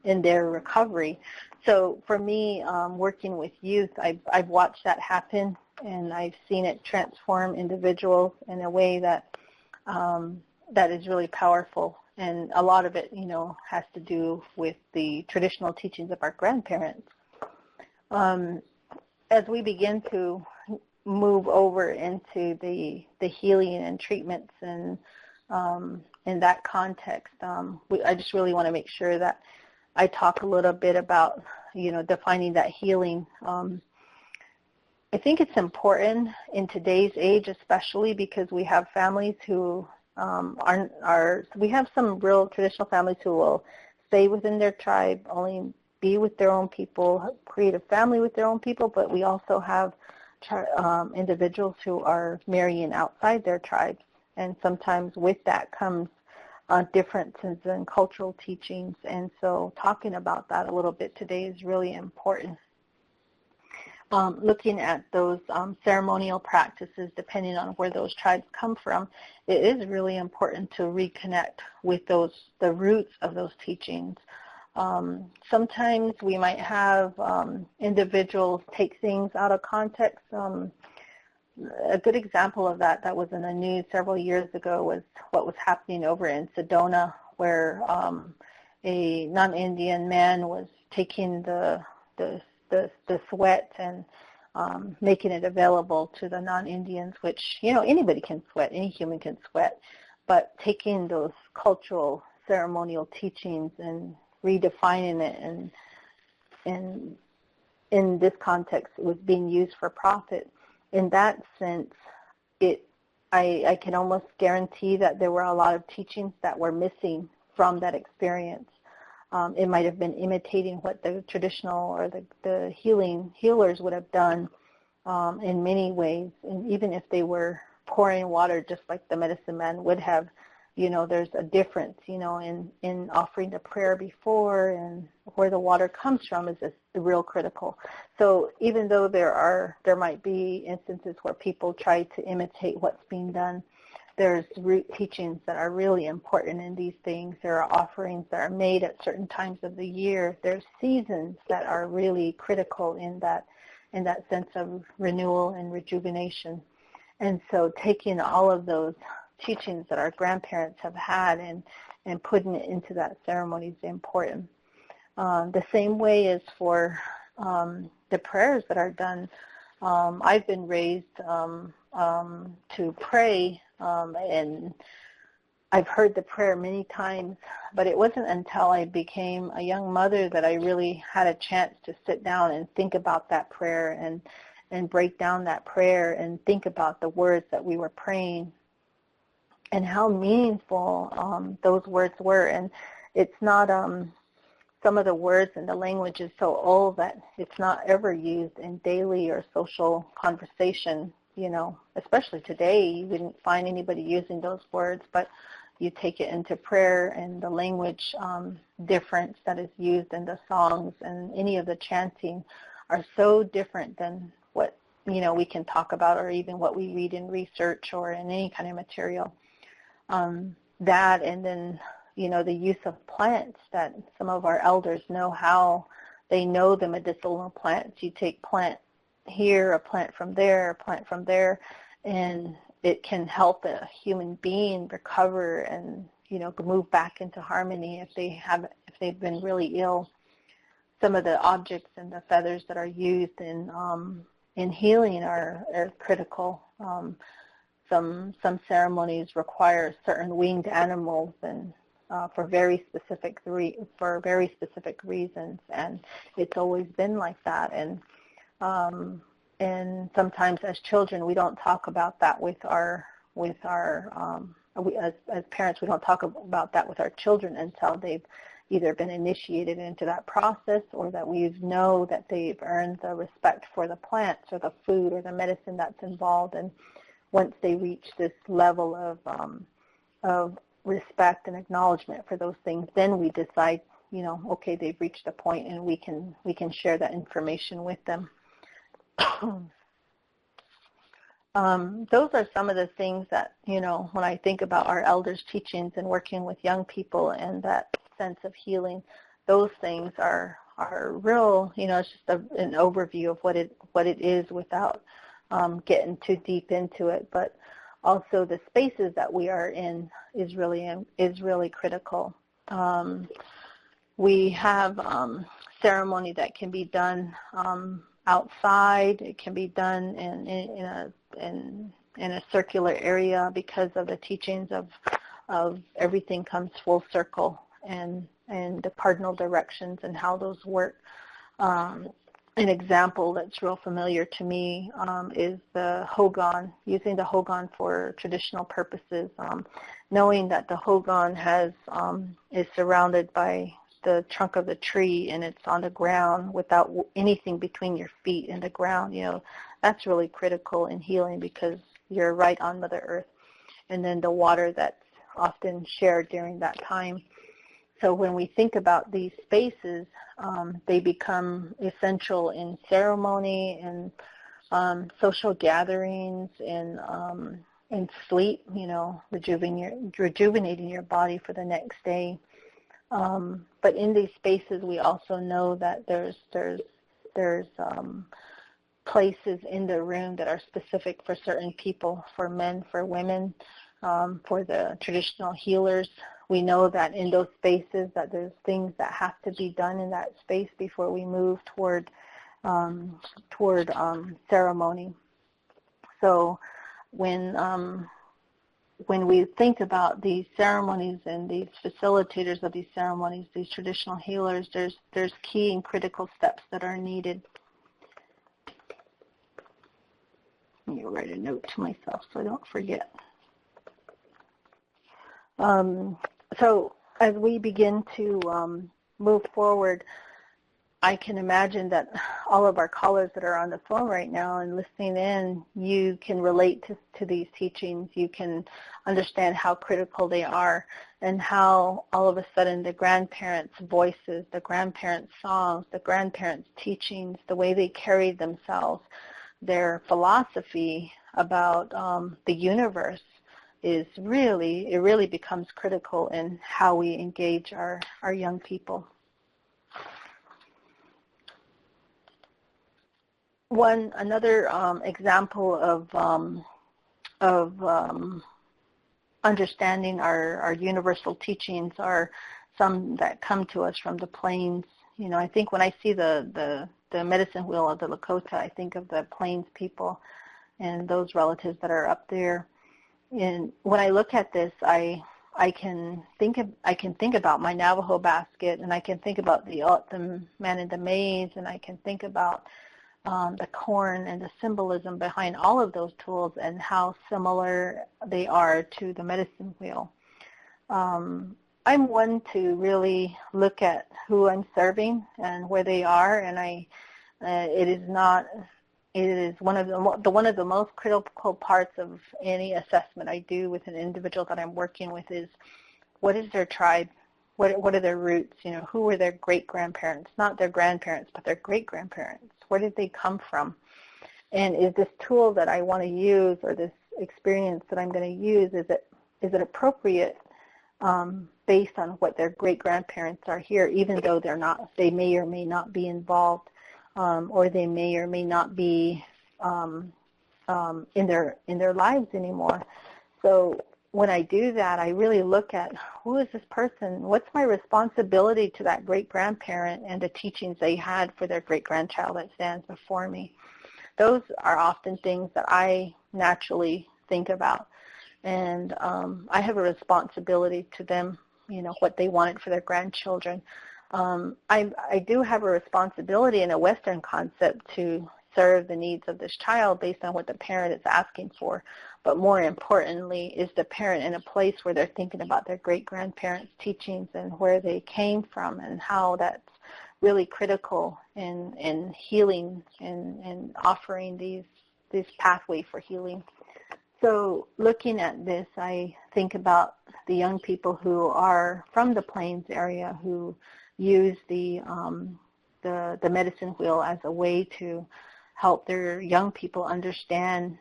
in their recovery. So for me, working with youth, I've watched that happen. And I've seen it transform individuals in a way that that is really powerful. And a lot of it, has to do with the traditional teachings of our grandparents. As we begin to move over into the healing and treatments and in that context, I just really want to make sure that I talk a little bit about, defining that healing. I think it's important in today's age, especially because we have families who we have some real traditional families who will stay within their tribe, only be with their own people, create a family with their own people, but we also have individuals who are marrying outside their tribes, and sometimes with that comes differences in cultural teachings, and so talking about that a little bit today is really important. Looking at those ceremonial practices, depending on where those tribes come from, it is really important to reconnect with the roots of those teachings. Sometimes we might have individuals take things out of context. a good example of that was in the news several years ago was what was happening over in Sedona, where a non-Indian man was taking the sweat and making it available to the non-Indians, which, anybody can sweat, any human can sweat, but taking those cultural ceremonial teachings and redefining it, and in this context it was being used for profit. In that sense, I can almost guarantee that there were a lot of teachings that were missing from that experience. It might have been imitating what the traditional or the healers would have done in many ways, and even if they were pouring water just like the medicine man would have, there's a difference, in offering the prayer before, and where the water comes from is real critical. So even though there might be instances where people try to imitate what's being done, there's root teachings that are really important in these things. There are offerings that are made at certain times of the year. There's seasons that are really critical in that sense of renewal and rejuvenation. And so taking all of those teachings that our grandparents have had and putting it into that ceremony is important. The same way is for the prayers that are done. I've been raised to pray, and I've heard the prayer many times, but it wasn't until I became a young mother that I really had a chance to sit down and think about that prayer and break down that prayer and think about the words that we were praying and how meaningful those words were. And it's not, some of the words and the language is so old that it's not ever used in daily or social conversation, especially today. You wouldn't find anybody using those words, but you take it into prayer, and the language difference that is used in the songs and any of the chanting are so different than what, we can talk about, or even what we read in research or in any kind of material. That, and then, the use of plants, that some of our elders know how they know the medicinal plants. You take plant here, a plant from there, a plant from there, and it can help a human being recover and, move back into harmony if they've been really ill. Some of the objects and the feathers that are used in healing are critical. Some ceremonies require certain winged animals, and for very specific reasons, and it's always been like that. And sometimes as children we don't talk about that as parents, we don't talk about that with our children until they've either been initiated into that process, or that we know that they've earned the respect for the plants or the food or the medicine that's involved. And once they reach this level of respect and acknowledgement for those things, then we decide, okay, they've reached a point, and we can share that information with them. Those are some of the things that, when I think about our elders' teachings and working with young people and that sense of healing, those things are real. It's just an overview of what it is without getting too deep into it. But also the spaces that we are in is really critical. We have ceremony that can be done outside. It can be done in a circular area because of the teachings of everything comes full circle, and the cardinal directions and how those work. An example that's real familiar to me is the hogan, using the hogan for traditional purposes, knowing that the hogan is surrounded by the trunk of the tree, and it's on the ground without anything between your feet and the ground. That's really critical in healing because you're right on Mother Earth. And then the water that's often shared during that time. So when we think about these spaces, they become essential in ceremony and social gatherings and sleep, rejuvenating your body for the next day. But in these spaces, we also know that there's places in the room that are specific for certain people, for men, for women, for the traditional healers. We know that in those spaces that there's things that have to be done in that space before we move toward ceremony. So when we think about these ceremonies and these facilitators of these ceremonies, these traditional healers, there's key and critical steps that are needed. Let me write a note to myself so I don't forget. So as we begin to move forward, I can imagine that all of our callers that are on the phone right now and listening in, you can relate to these teachings. You can understand how critical they are and how all of a sudden the grandparents' voices, the grandparents' songs, the grandparents' teachings, the way they carried themselves, their philosophy about the universe is really, it really becomes critical in how we engage our young people. Another example of understanding our universal teachings are some that come to us from the plains. You know, I think when I see the medicine wheel of the Lakota, I think of the plains people and those relatives that are up there. And when I look at this, I can think about my Navajo basket, and I can think about the man in the maize, and I can think about the corn and the symbolism behind all of those tools and how similar they are to the medicine wheel. I'm one to really look at who I'm serving and where they are, and it is one of the most critical parts of any assessment I do with an individual that I'm working with is, what is their tribe? What are their roots? You know, who were their great-grandparents? Not their grandparents, but their great-grandparents. Where did they come from? And is this tool that I want to use, or this experience that I'm going to use, is it appropriate based on what their great-grandparents are here, even though they may or may not be involved, or they may or may not be in their lives anymore. So when I do that, I really look at, who is this person? What's my responsibility to that great-grandparent and the teachings they had for their great-grandchild that stands before me? Those are often things that I naturally think about. And I have a responsibility to them, you know, what they wanted for their grandchildren. I do have a responsibility in a Western concept to serve the needs of this child based on what the parent is asking for. But more importantly, is the parent in a place where they're thinking about their great-grandparents' teachings and where they came from, and how that's really critical in healing and offering this pathway for healing. So looking at this, I think about the young people who are from the Plains area who use the medicine wheel as a way to help their young people understand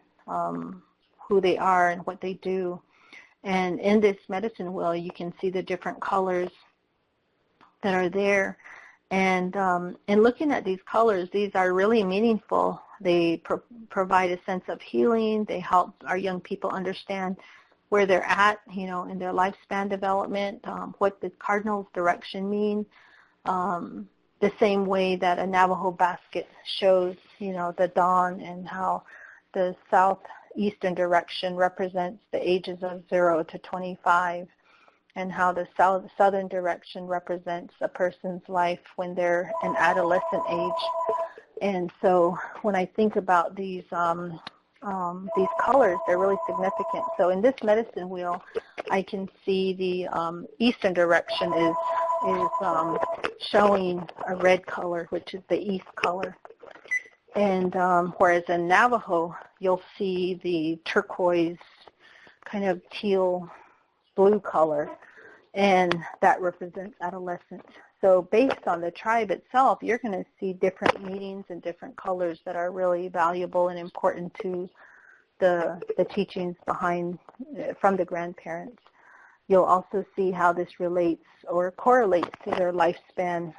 who they are and what they do. And in this medicine wheel, you can see the different colors that are there. And in looking at these colors, these are really meaningful. They provide a sense of healing. They help our young people understand where they're at, you know, in their lifespan development, what the cardinal's direction mean. The same way that a Navajo basket shows, you know, the dawn, and how the southeastern direction represents the ages of 0 to 25, and how the southern direction represents a person's life when they're an adolescent age. And so when I think about these colors, they're really significant. So in this medicine wheel, I can see the eastern direction is showing a red color, which is the east color. And whereas in Navajo, you'll see the turquoise, kind of teal blue color, and that represents adolescence. So based on the tribe itself, you're going to see different meanings and different colors that are really valuable and important to the teachings behind from the grandparents. You'll also see how this relates or correlates to their lifespan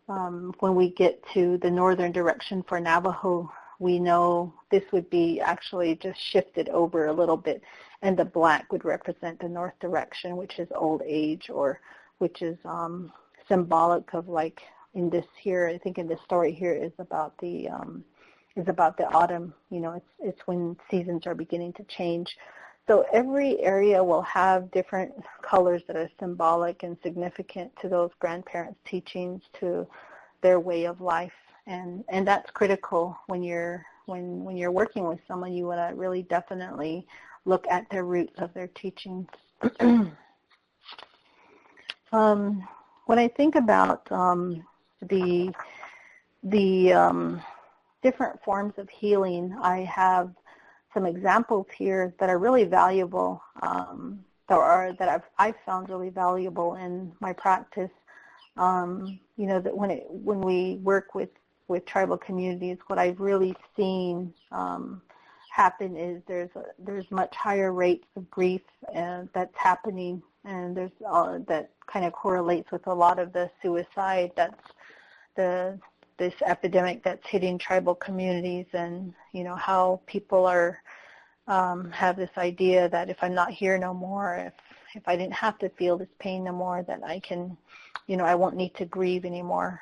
when we get to the northern direction for Navajo, we know this would be actually just shifted over a little bit, and the black would represent the north direction, which is old age, or which is symbolic of, like in this here, I think in this story here is about the autumn. You know, it's when seasons are beginning to change. So every area will have different colors that are symbolic and significant to those grandparents' teachings, to their way of life, and that's critical when you're working with someone. You want to really definitely look at their roots of their teachings. When I think about the different forms of healing, I have some examples here that are really valuable, that I've found really valuable in my practice. You know, that when we work with tribal communities, what I've really seen happen is there's much higher rates of grief that's happening, and there's that kind of correlates with a lot of the suicide that's this epidemic that's hitting tribal communities, and you know how people are have this idea that if I'm not here no more, if I didn't have to feel this pain no more, that I can, you know, I won't need to grieve anymore.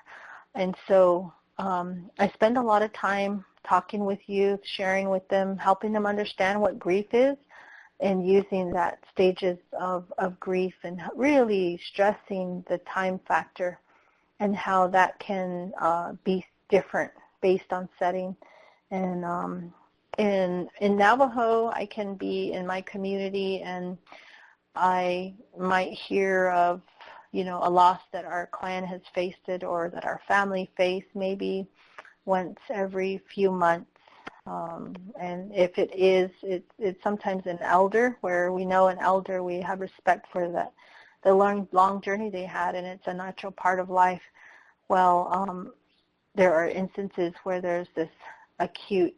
And so I spend a lot of time talking with youth, sharing with them, helping them understand what grief is, and using that stages of grief, and really stressing the time factor and how that can be different based on setting. And in Navajo, I can be in my community and I might hear of, you know, a loss that our clan has faced it, or that our family faced maybe once every few months. And if it is, it's sometimes an elder, where we know an elder, we have respect for that, the long journey they had, and it's a natural part of life. Well, there are instances where there's this acute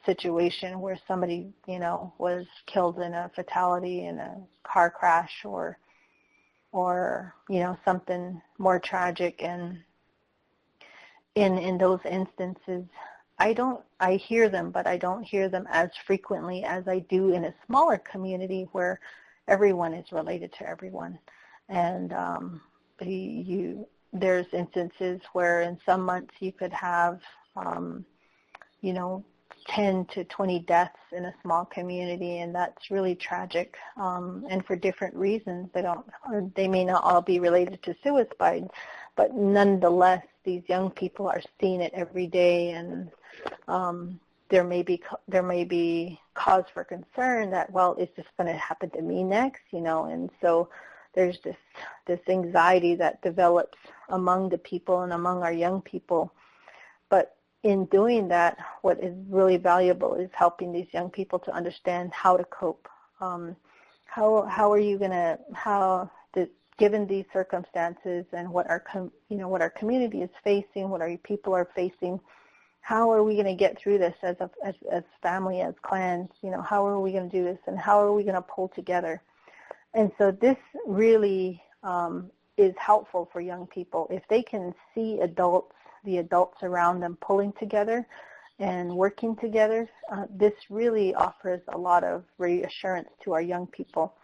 situation where somebody, you know, was killed in a fatality in a car crash, or you know, something more tragic. And in those instances, I hear them, but I don't hear them as frequently as I do in a smaller community where everyone is related to everyone. And there's instances where in some months you could have, you know, 10 to 20 deaths in a small community, and that's really tragic. And for different reasons, they may not all be related to suicide, but nonetheless, these young people are seeing it every day, and there may be cause for concern that, well, is this going to happen to me next, you know? And so there's this anxiety that develops among the people and among our young people. But in doing that, what is really valuable is helping these young people to understand how to cope. How are you going to, given these circumstances and what our community is facing, what our people are facing, how are we going to get through this as family, as clans? You know, how are we going to do this, and how are we going to pull together? And so this really is helpful for young people. If they can see the adults around them pulling together and working together, this really offers a lot of reassurance to our young people.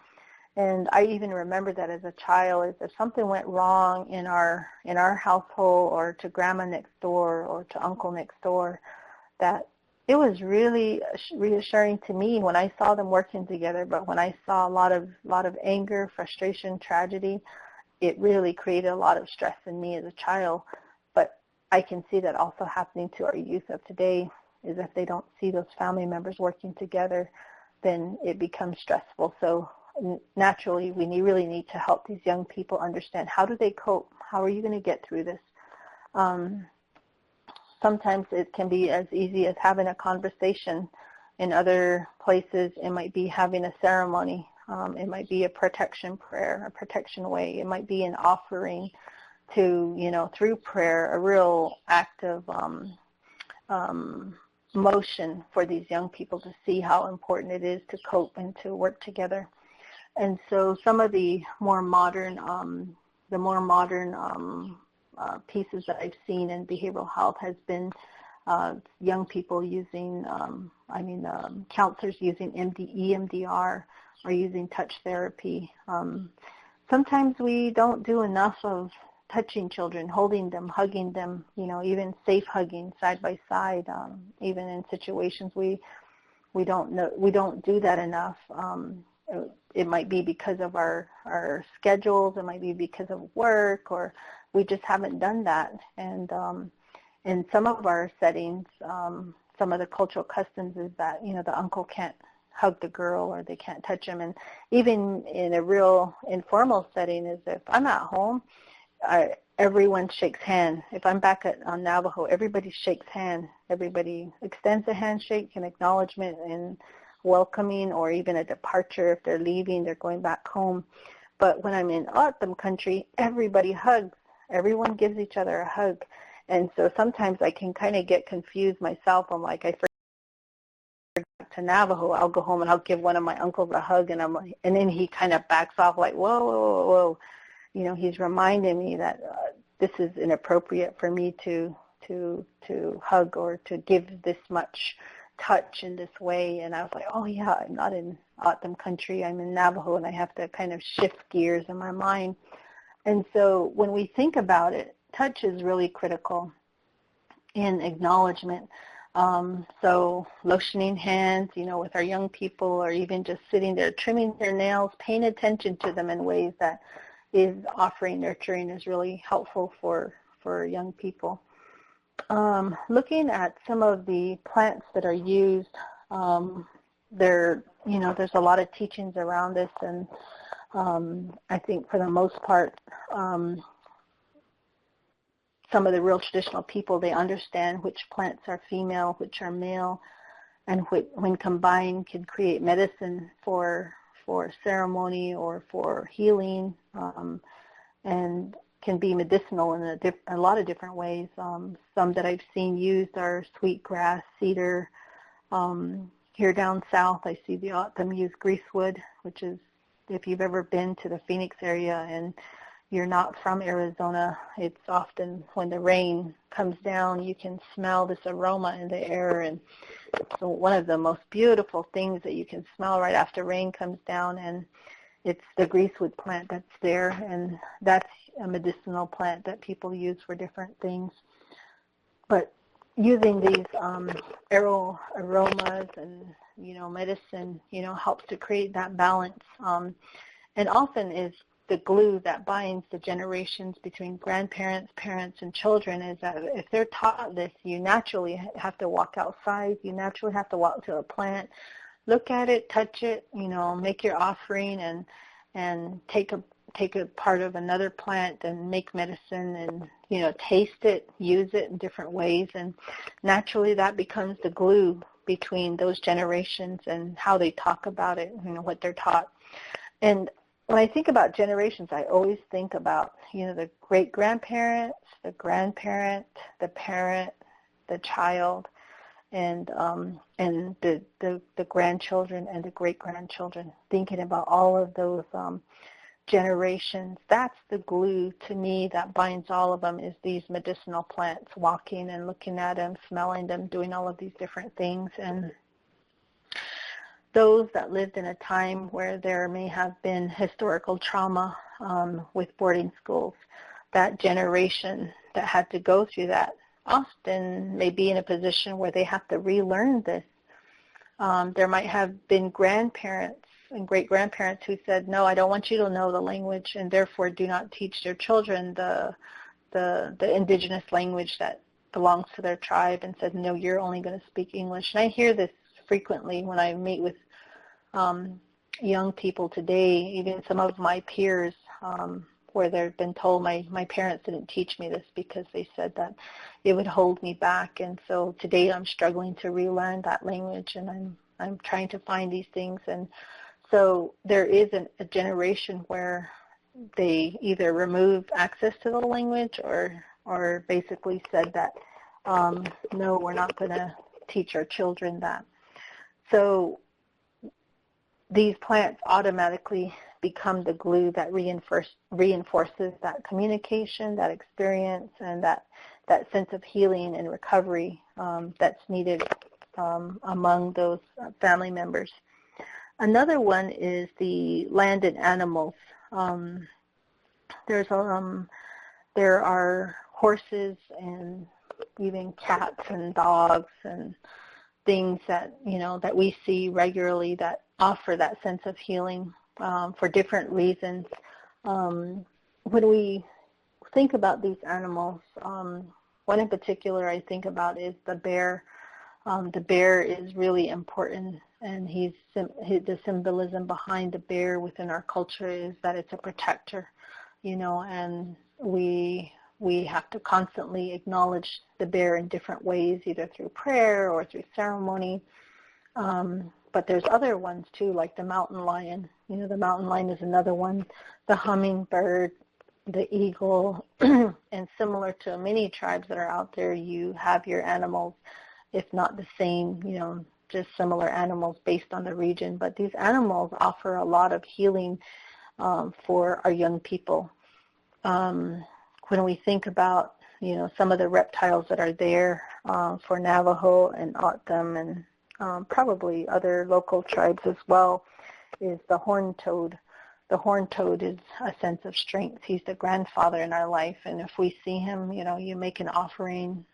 And I even remember that as a child, if something went wrong in our household, or to grandma next door, or to uncle next door, that it was really reassuring to me when I saw them working together. But when I saw a lot of anger, frustration, tragedy, it really created a lot of stress in me as a child. But I can see that also happening to our youth of today, is if they don't see those family members working together, then it becomes stressful. So naturally, we really need to help these young people understand, how do they cope? How are you going to get through this? Sometimes it can be as easy as having a conversation. In other places, it might be having a ceremony. It might be a protection prayer, a protection way. It might be an offering to, you know, through prayer, a real act of motion for these young people to see how important it is to cope and to work together. And so some of the more modern pieces that I've seen in behavioral health has been young people using, counselors using EMDR or using touch therapy. Sometimes we don't do enough of touching children, holding them, hugging them, even safe hugging side by side, even in situations we don't do that enough. It might be because of our schedules, it might be because of work, or we just haven't done that. And in some of our settings, some of the cultural customs is that, the uncle can't hug the girl or they can't touch him. And even in a real informal setting is if I'm at home, everyone shakes hands. If I'm back on Navajo, everybody shakes hands. Everybody extends a handshake, an acknowledgement and welcoming, or even a departure. If they're leaving, they're going back home. But when I'm in O'odham country, everybody hugs. Everyone gives each other a hug. And so sometimes I can kind of get confused myself. I'm like, I forgot to Navajo. I'll go home and I'll give one of my uncles a hug, and I'm like, and then he kind of backs off like, whoa, whoa, whoa. He's reminding me that this is inappropriate for me to hug or to give this much touch in this way. And I was like, oh yeah, I'm not in O'odham country. I'm in Navajo, and I have to kind of shift gears in my mind. And so when we think about it, touch is really critical in acknowledgement. So lotioning hands, with our young people, or even just sitting there trimming their nails, paying attention to them in ways that is offering nurturing is really helpful for young people. Looking at some of the plants that are used, there's a lot of teachings around this, and I think for the most part, some of the real traditional people, they understand which plants are female, which are male, and when combined can create medicine for ceremony or for healing, and can be medicinal in a lot of different ways. Some that I've seen used are sweetgrass, cedar. Here down south, I see the O'odham use greasewood, which is, if you've ever been to the Phoenix area and you're not from Arizona, it's often when the rain comes down, you can smell this aroma in the air, and it's one of the most beautiful things that you can smell right after rain comes down, and it's the greasewood plant that's there, and that's a medicinal plant that people use for different things. But using these aromas and, medicine, helps to create that balance, and often is the glue that binds the generations between grandparents, parents, and children. Is that if they're taught this, you naturally have to walk outside, you naturally have to walk to a plant, look at it, touch it, make your offering, and take a part of another plant and make medicine, and taste it, use it in different ways, and naturally that becomes the glue between those generations and how they talk about it, what they're taught. And when I think about generations, I always think about, the great-grandparents, the grandparent, the parent, the child, and the grandchildren and the great-grandchildren, thinking about all of those generations. That's the glue to me that binds all of them, is these medicinal plants, walking and looking at them, smelling them, doing all of these different things. And those that lived in a time where there may have been historical trauma with boarding schools, that generation that had to go through that often may be in a position where they have to relearn this. There might have been grandparents and great-grandparents who said, no, I don't want you to know the language, and therefore do not teach their children the indigenous language that belongs to their tribe, and said, no, you're only going to speak English. And I hear this frequently when I meet with young people today, even some of my peers, where they've been told, my parents didn't teach me this because they said that it would hold me back. And so today I'm struggling to relearn that language, and I'm trying to find these things. And so there is a generation where they either remove access to the language or basically said that, no, we're not going to teach our children that. So these plants automatically become the glue that reinforces that communication, that experience, and that sense of healing and recovery that's needed among those family members. Another one is the land and animals. There are horses and even cats and dogs and things that that we see regularly that offer that sense of healing for different reasons. When we think about these animals, one in particular I think about is the bear. The bear is really important, and the symbolism behind the bear within our culture is that it's a protector, and we have to constantly acknowledge the bear in different ways, either through prayer or through ceremony. But there's other ones too, like the mountain lion. The mountain lion is another one. The hummingbird, the eagle, and similar to many tribes that are out there, you have your animals, if not the same, just similar animals based on the region. But these animals offer a lot of healing for our young people. When we think about, some of the reptiles that are there for Navajo and O'odham and probably other local tribes as well, is the horned toad. The horned toad is a sense of strength. He's the grandfather in our life, and if we see him, you make an offering.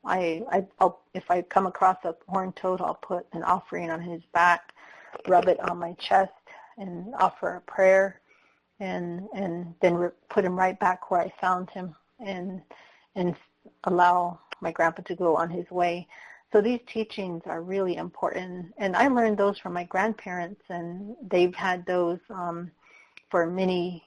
If I come across a horned toad, I'll put an offering on his back, rub it on my chest, and offer a prayer, and then put him right back where I found him, and allow my grandpa to go on his way. So these teachings are really important, and I learned those from my grandparents, and they've had those for many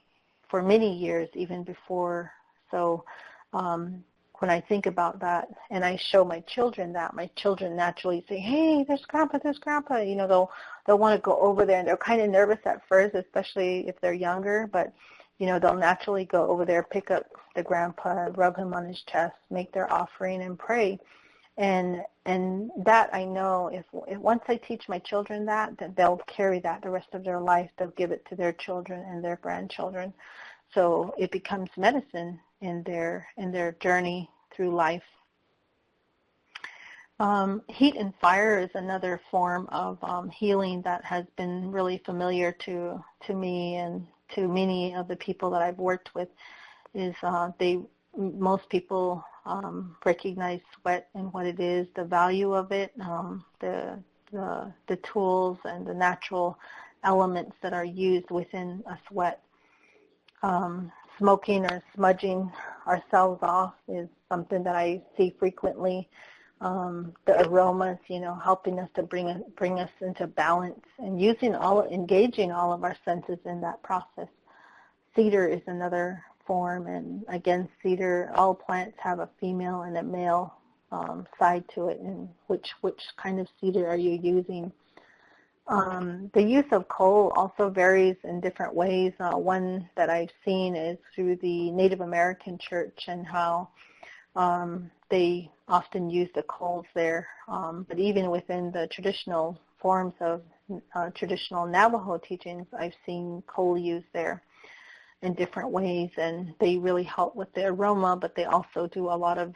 years, even before. So when I think about that, and I show my children that, my children naturally say, "Hey, there's Grandpa, there's Grandpa." They'll want to go over there, and they're kind of nervous at first, especially if they're younger, but they'll naturally go over there, pick up the grandpa, rub him on his chest, make their offering, and pray. And that I know, if once I teach my children that they'll carry that the rest of their life. They'll give it to their children and their grandchildren. So it becomes medicine in their journey through life. Heat and fire is another form of healing that has been really familiar to me and to many of the people that I've worked with. Most people recognize sweat and what it is, the value of it, the tools and the natural elements that are used within a sweat. Smoking or smudging ourselves off is something that I see frequently. The aromas, helping us to bring us into balance, and engaging all of our senses in that process. Cedar is another form, and again, cedar, all plants have a female and a male side to it, and which kind of cedar are you using? The use of coal also varies in different ways. One that I've seen is through the Native American church, and how they often use the coals there. But even within the traditional forms of traditional Navajo teachings, I've seen coal used there in different ways, and they really help with the aroma, but they also do a lot of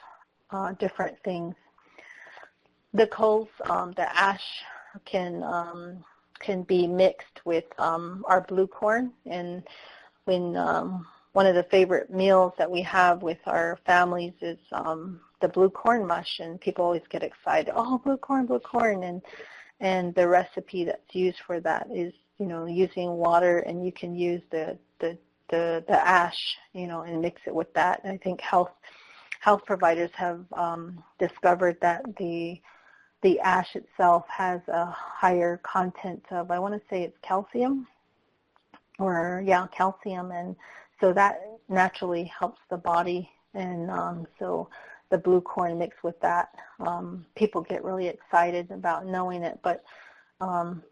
different things. The coals, the ash can be mixed with our blue corn, and when one of the favorite meals that we have with our families is the blue corn mush, and people always get excited, "Oh, blue corn," and the recipe that's used for that is using water, and you can use the ash, and mix it with that. And I think health providers have discovered that the ash itself has a higher content of, I want to say it's calcium, calcium, and so that naturally helps the body. And so the blue corn mixed with that, people get really excited about knowing it. But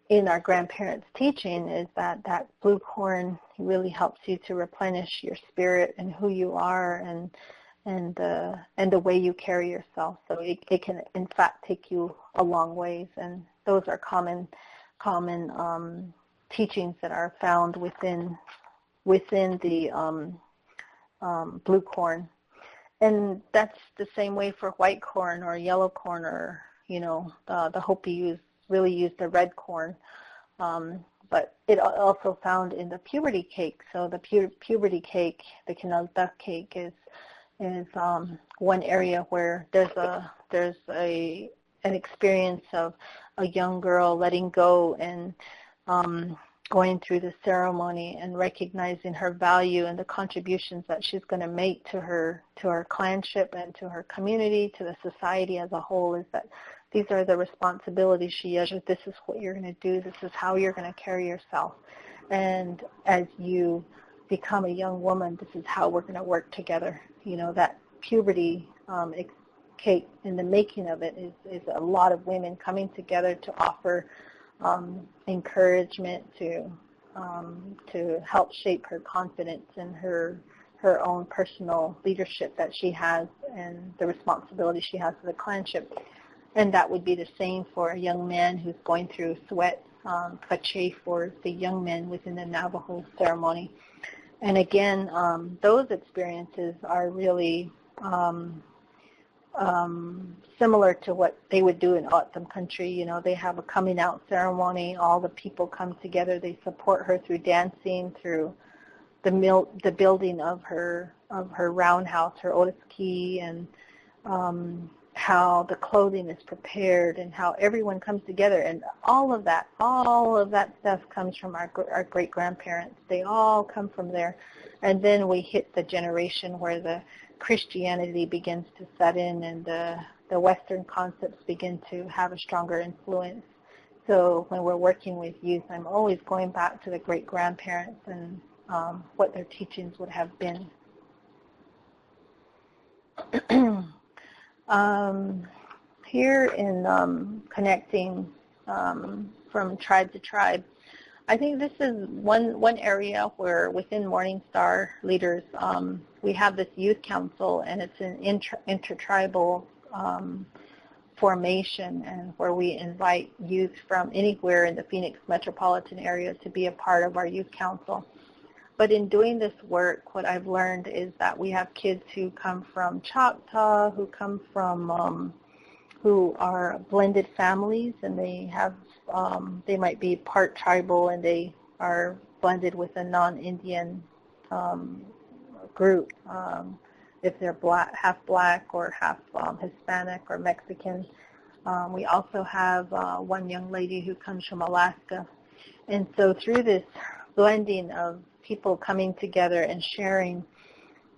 in our grandparents' teaching is that blue corn really helps you to replenish your spirit and who you are, and the way you carry yourself. So it can in fact take you a long ways, and those are common teachings that are found within the blue corn. And that's the same way for white corn or yellow corn, or the Hopi really use the red corn. But it also found in the puberty cake. So the puberty cake, the kinalta cake, is one area where there's an experience of a young girl letting go and going through the ceremony and recognizing her value and the contributions that she's going to make to her clanship and to her community, to the society as a whole. Is that these are the responsibilities she has. This is what you're going to do. This is how you're going to carry yourself. And as you become a young woman, this is how we're going to work together. That puberty cake, in the making of it, is a lot of women coming together to offer encouragement to help shape her confidence and her own personal leadership that she has and the responsibility she has for the clanship. And that would be the same for a young man who's going through sweat, kache for the young men within the Navajo ceremony. And again, those experiences are really similar to what they would do in O'odham country. They have a coming out ceremony. All the people come together. They support her through dancing, through the building of her roundhouse, her otiski, and how the clothing is prepared and how everyone comes together. And all of that stuff comes from our great-grandparents. They all come from there. And then we hit the generation where the Christianity begins to set in and the Western concepts begin to have a stronger influence. So when we're working with youth, I'm always going back to the great-grandparents and what their teachings would have been. Here in connecting from tribe to tribe, I think this is one area where within Morning Star leaders, we have this youth council, and it's an intertribal formation, and where we invite youth from anywhere in the Phoenix metropolitan area to be a part of our youth council. But in doing this work, what I've learned is that we have kids who come from Choctaw, who come from, who are blended families, and they might be part tribal and they are blended with a non-Indian group, if they're half black or half Hispanic or Mexican. We also have one young lady who comes from Alaska. And so through this blending of people coming together and sharing,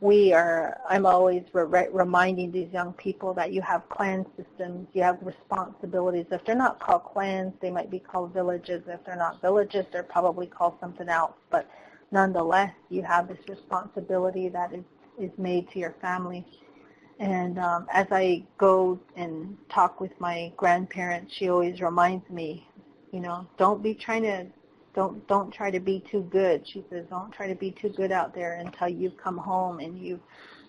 I'm always reminding these young people that you have clan systems, you have responsibilities. If they're not called clans, they might be called villages. If they're not villages, they're probably called something else. But nonetheless, you have this responsibility that is made to your family. And as I go and talk with my grandparents, she always reminds me, don't try to be too good. She says, don't try to be too good out there until you've come home and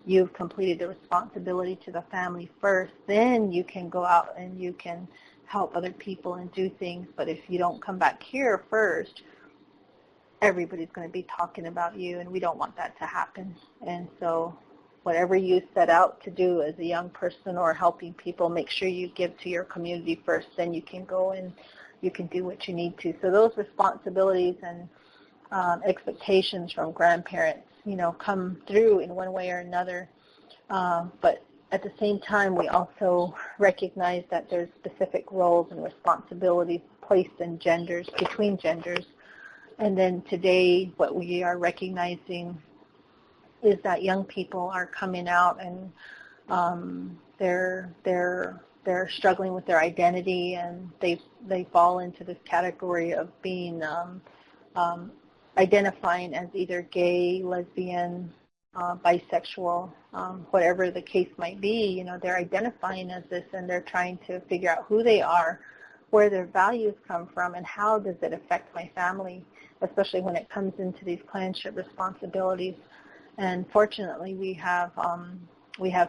you've completed the responsibility to the family first. Then you can go out and you can help other people and do things. But if you don't come back here first, everybody's going to be talking about you, and we don't want that to happen. And so whatever you set out to do as a young person or helping people, make sure you give to your community first. Then you can go and you can do what you need to. So those responsibilities and expectations from grandparents, come through in one way or another. But at the same time, we also recognize that there's specific roles and responsibilities placed in genders, between genders. And then today, what we are recognizing is that young people are coming out and they're struggling with their identity, and they fall into this category of being identifying as either gay, lesbian, bisexual, whatever the case might be. They're identifying as this, and they're trying to figure out who they are, where their values come from, and how does it affect my family, especially when it comes into these clanship responsibilities. And fortunately, we have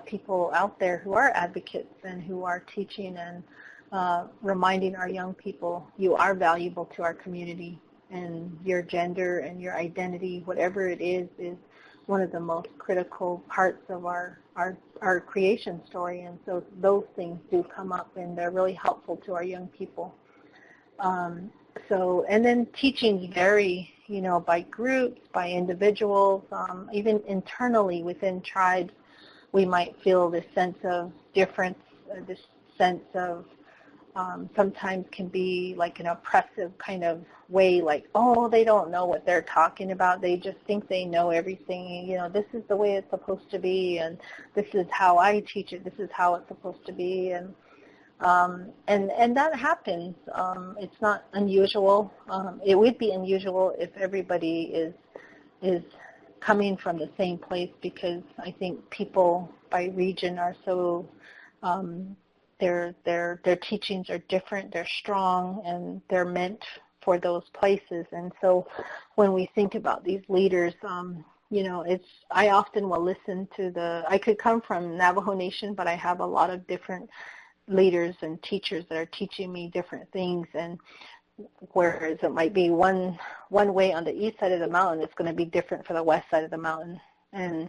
people out there who are advocates and who are teaching and reminding our young people, you are valuable to our community, and your gender and your identity, whatever it is one of the most critical parts of our creation story. And so those things do come up, and they're really helpful to our young people. And then teachings vary, by groups, by individuals, even internally within tribes. We might feel this sense of difference, this sense of sometimes can be like an oppressive kind of way, like, oh, they don't know what they're talking about. They just think they know everything. This is the way it's supposed to be, and this is how I teach it. This is how it's supposed to be, and that happens. It's not unusual. It would be unusual if everybody is coming from the same place, because I think people by region are so their teachings are different, they're strong, and they're meant for those places. And so when we think about these leaders, I often will listen to I could come from Navajo Nation, but I have a lot of different leaders and teachers that are teaching me different things, and whereas it might be one way on the east side of the mountain, it's going to be different for the west side of the mountain. And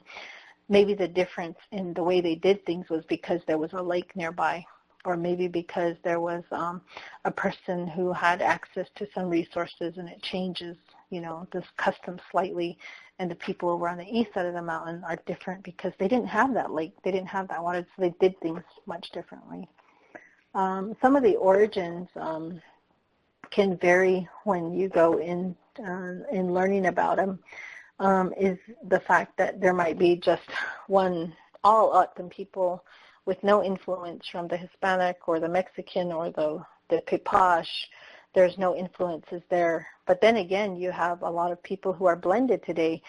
maybe the difference in the way they did things was because there was a lake nearby, or maybe because there was a person who had access to some resources, and it changes, this custom slightly. And the people over on the east side of the mountain are different because they didn't have that lake, they didn't have that water, so they did things much differently. Some of the origins can vary when you go in learning about them. Is the fact that there might be just all O'odham people with no influence from the Hispanic or the Mexican or the Pipash. There's no influences there. But then again, you have a lot of people who are blended today.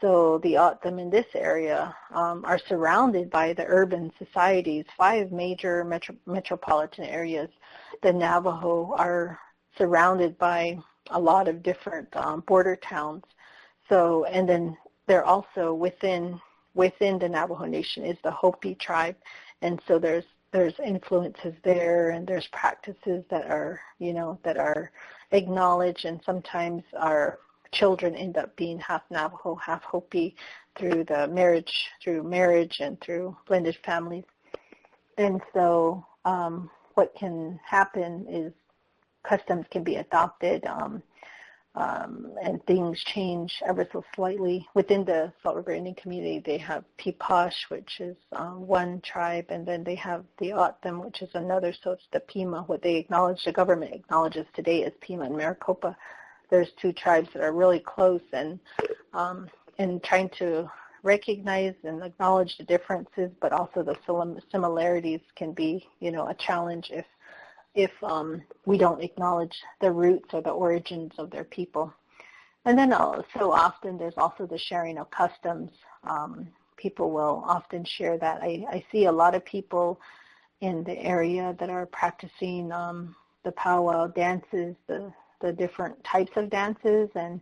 So the O'odham in this area are surrounded by the urban societies, 5 major metropolitan areas. The Navajo are surrounded by a lot of different border towns. So, and then they're also within the Navajo Nation is the Hopi Tribe, and so there's influences there, and there's practices that are acknowledged, and sometimes our children end up being half Navajo, half Hopi through marriage and through blended families. And so what can happen is customs can be adopted, and things change ever so slightly. Within the Salt River Indian community, they have Pipash, which is one tribe, and then they have the O'odham, which is another, so it's the Pima. What the government acknowledges today is Pima and Maricopa. There's 2 tribes that are really close, and trying to recognize and acknowledge the differences, but also the similarities can be, a challenge if we don't acknowledge the roots or the origins of their people. And then so often there's also the sharing of customs. People will often share that. I see a lot of people in the area that are practicing the powwow dances, the different types of dances, and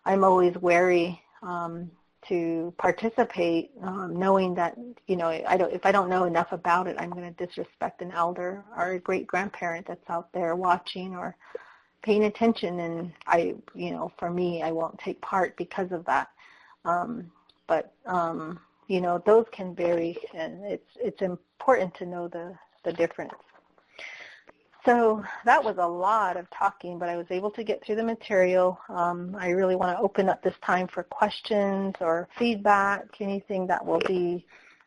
I'm always wary to participate, knowing that, if I don't know enough about it, I'm going to disrespect an elder or a great-grandparent that's out there watching or paying attention, and for me, I won't take part because of that. But those can vary, and it's important to know the difference. So that was a lot of talking, but I was able to get through the material. I really want to open up this time for questions or feedback, anything that will be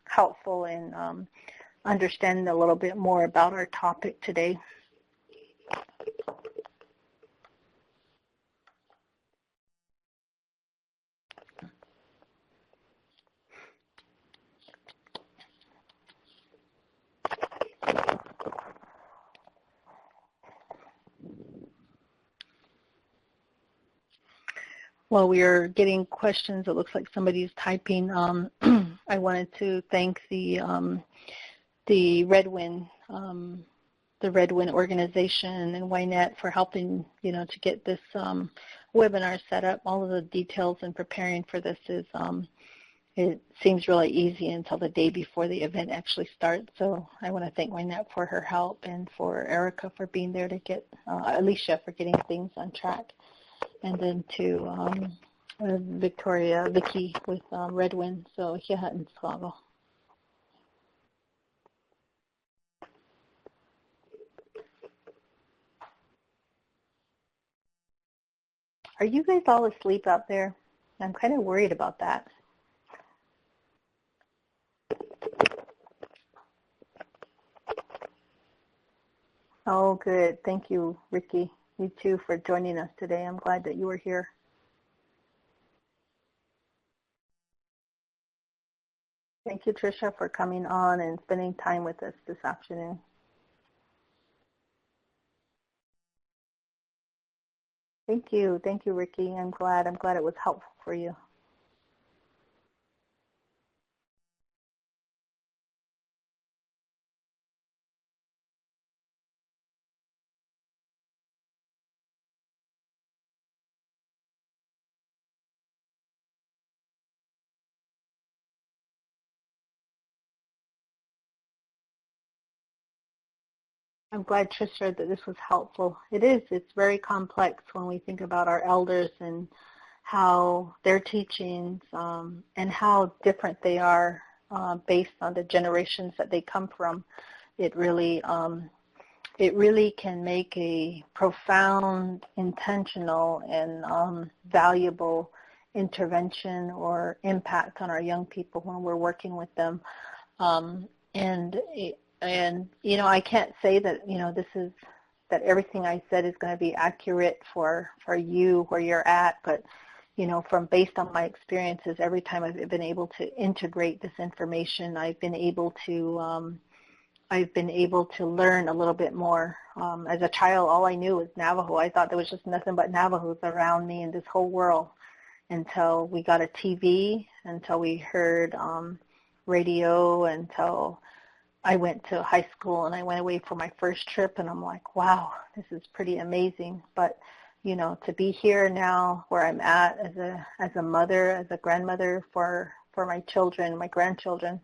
helpful in understanding a little bit more about our topic today. While we are getting questions, it looks like somebody's typing. I wanted to thank the Red Wind organization and Wynette for helping, to get this webinar set up. All of the details in preparing for this is, it seems really easy until the day before the event actually starts. So I want to thank Wynette for her help, and for Erica for being there to get, Alicia for getting things on track. and then to Vicky with Red Wind. So Hihatin Slago. Are you guys all asleep out there? I'm kind of worried about that. Oh, good. Thank you, Ricky. You too for joining us today. I'm glad that you were here. Thank you, Tricia, for coming on and spending time with us this afternoon. Thank you, Ricky. I'm glad it was helpful for you. I'm glad, Tricia, that this was helpful. It is. It's very complex when we think about our elders and how their teachings and how different they are based on the generations that they come from. It really can make a profound, intentional, and valuable intervention or impact on our young people when we're working with them. And you know, I can't say that, you know, that everything I said is going to be accurate for you where you're at, but you know, based on my experiences, every time I've been able to integrate this information, I've been able to learn a little bit more. As a child, all I knew was Navajo. I thought there was just nothing but Navajos around me in this whole world until we got a TV, until we heard radio, until I went to high school and I went away for my first trip, and I'm like, wow, this is pretty amazing. But you know, to be here now where I'm at as a mother, as a grandmother for my children, my grandchildren,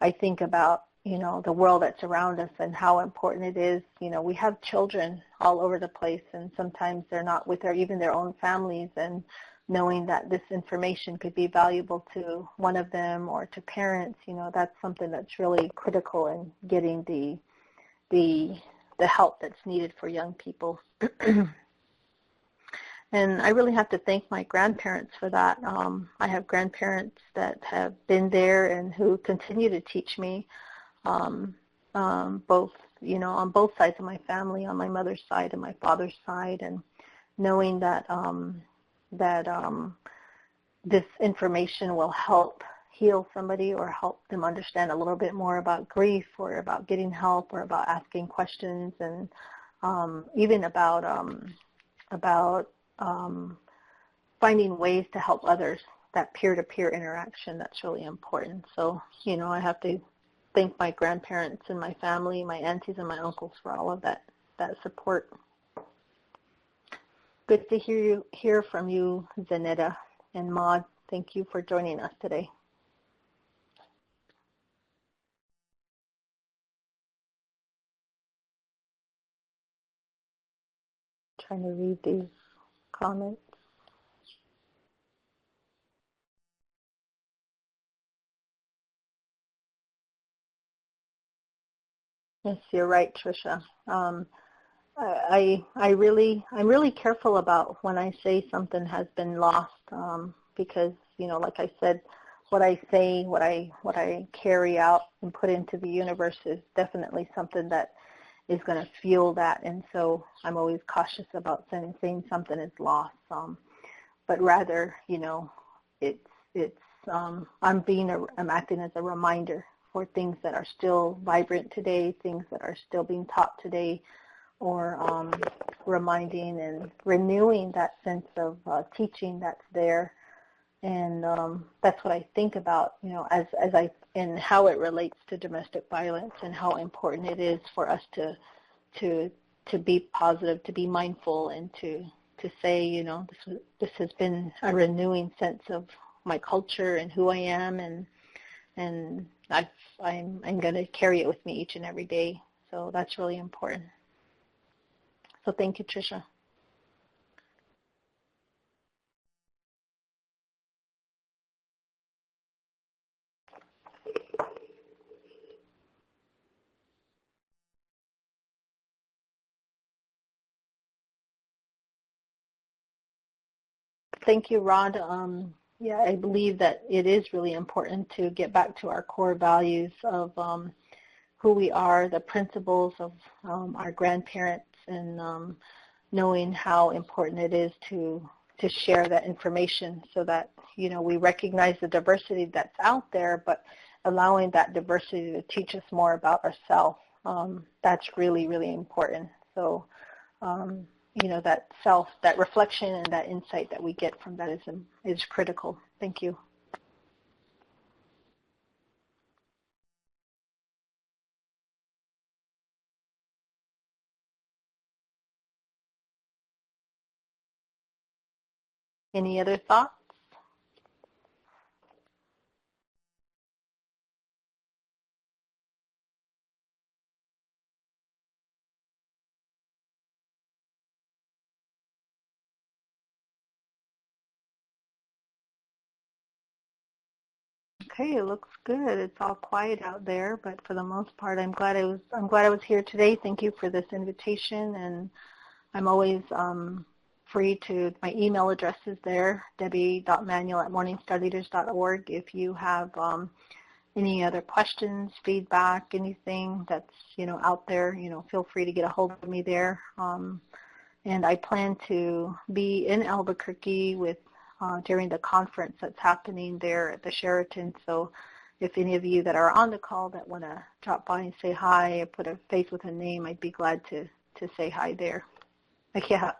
I think about, you know, the world that's around us and how important it is. You know, we have children all over the place, and sometimes they're not with even their own families, and knowing that this information could be valuable to one of them or to parents, you know, that's something that's really critical in getting the help that's needed for young people. And I really have to thank my grandparents for that. I have grandparents that have been there and who continue to teach me, both, you know, on both sides of my family, on my mother's side and my father's side, and knowing that this information will help heal somebody or help them understand a little bit more about grief or about getting help or about asking questions, and even about finding ways to help others, that peer-to-peer interaction, that's really important. So, you know, I have to thank my grandparents and my family, my aunties and my uncles for all of that support. Good to hear from you, Zanetta and Maud. Thank you for joining us today. Trying to read these comments. Yes, you're right, Tricia. I'm really careful about when I say something has been lost, because, you know, like I said, what I say, what I carry out and put into the universe is definitely something that is going to fuel that, and so I'm always cautious about saying something is lost. But rather, you know, I'm acting as a reminder for things that are still vibrant today, things that are still being taught today, or reminding and renewing that sense of teaching that's there. And that's what I think about, you know, and how it relates to domestic violence and how important it is for us to be positive, to be mindful, and to say, you know, this has been a renewing sense of my culture and who I am, and I'm going to carry it with me each and every day. So that's really important. So thank you, Tricia. Thank you, Rod. Yeah, I believe that it is really important to get back to our core values of who we are, the principles of our grandparents, and knowing how important it is to share that information so that, we recognize the diversity that's out there, but allowing that diversity to teach us more about ourselves. That's really, really important. So, that that reflection and that insight that we get from that is critical. Thank you. Any other thoughts? Okay, it looks good. It's all quiet out there, but for the most part, I'm glad I was here today. Thank you for this invitation, and I'm always free to. My email address is there, debbie.manuel@morningstarleaders.org. If you have any other questions, feedback, anything that's out there, feel free to get a hold of me there. And I plan to be in Albuquerque during the conference that's happening there at the Sheraton. So if any of you that are on the call that want to drop by and say hi or put a face with a name, I'd be glad to say hi there. Yeah.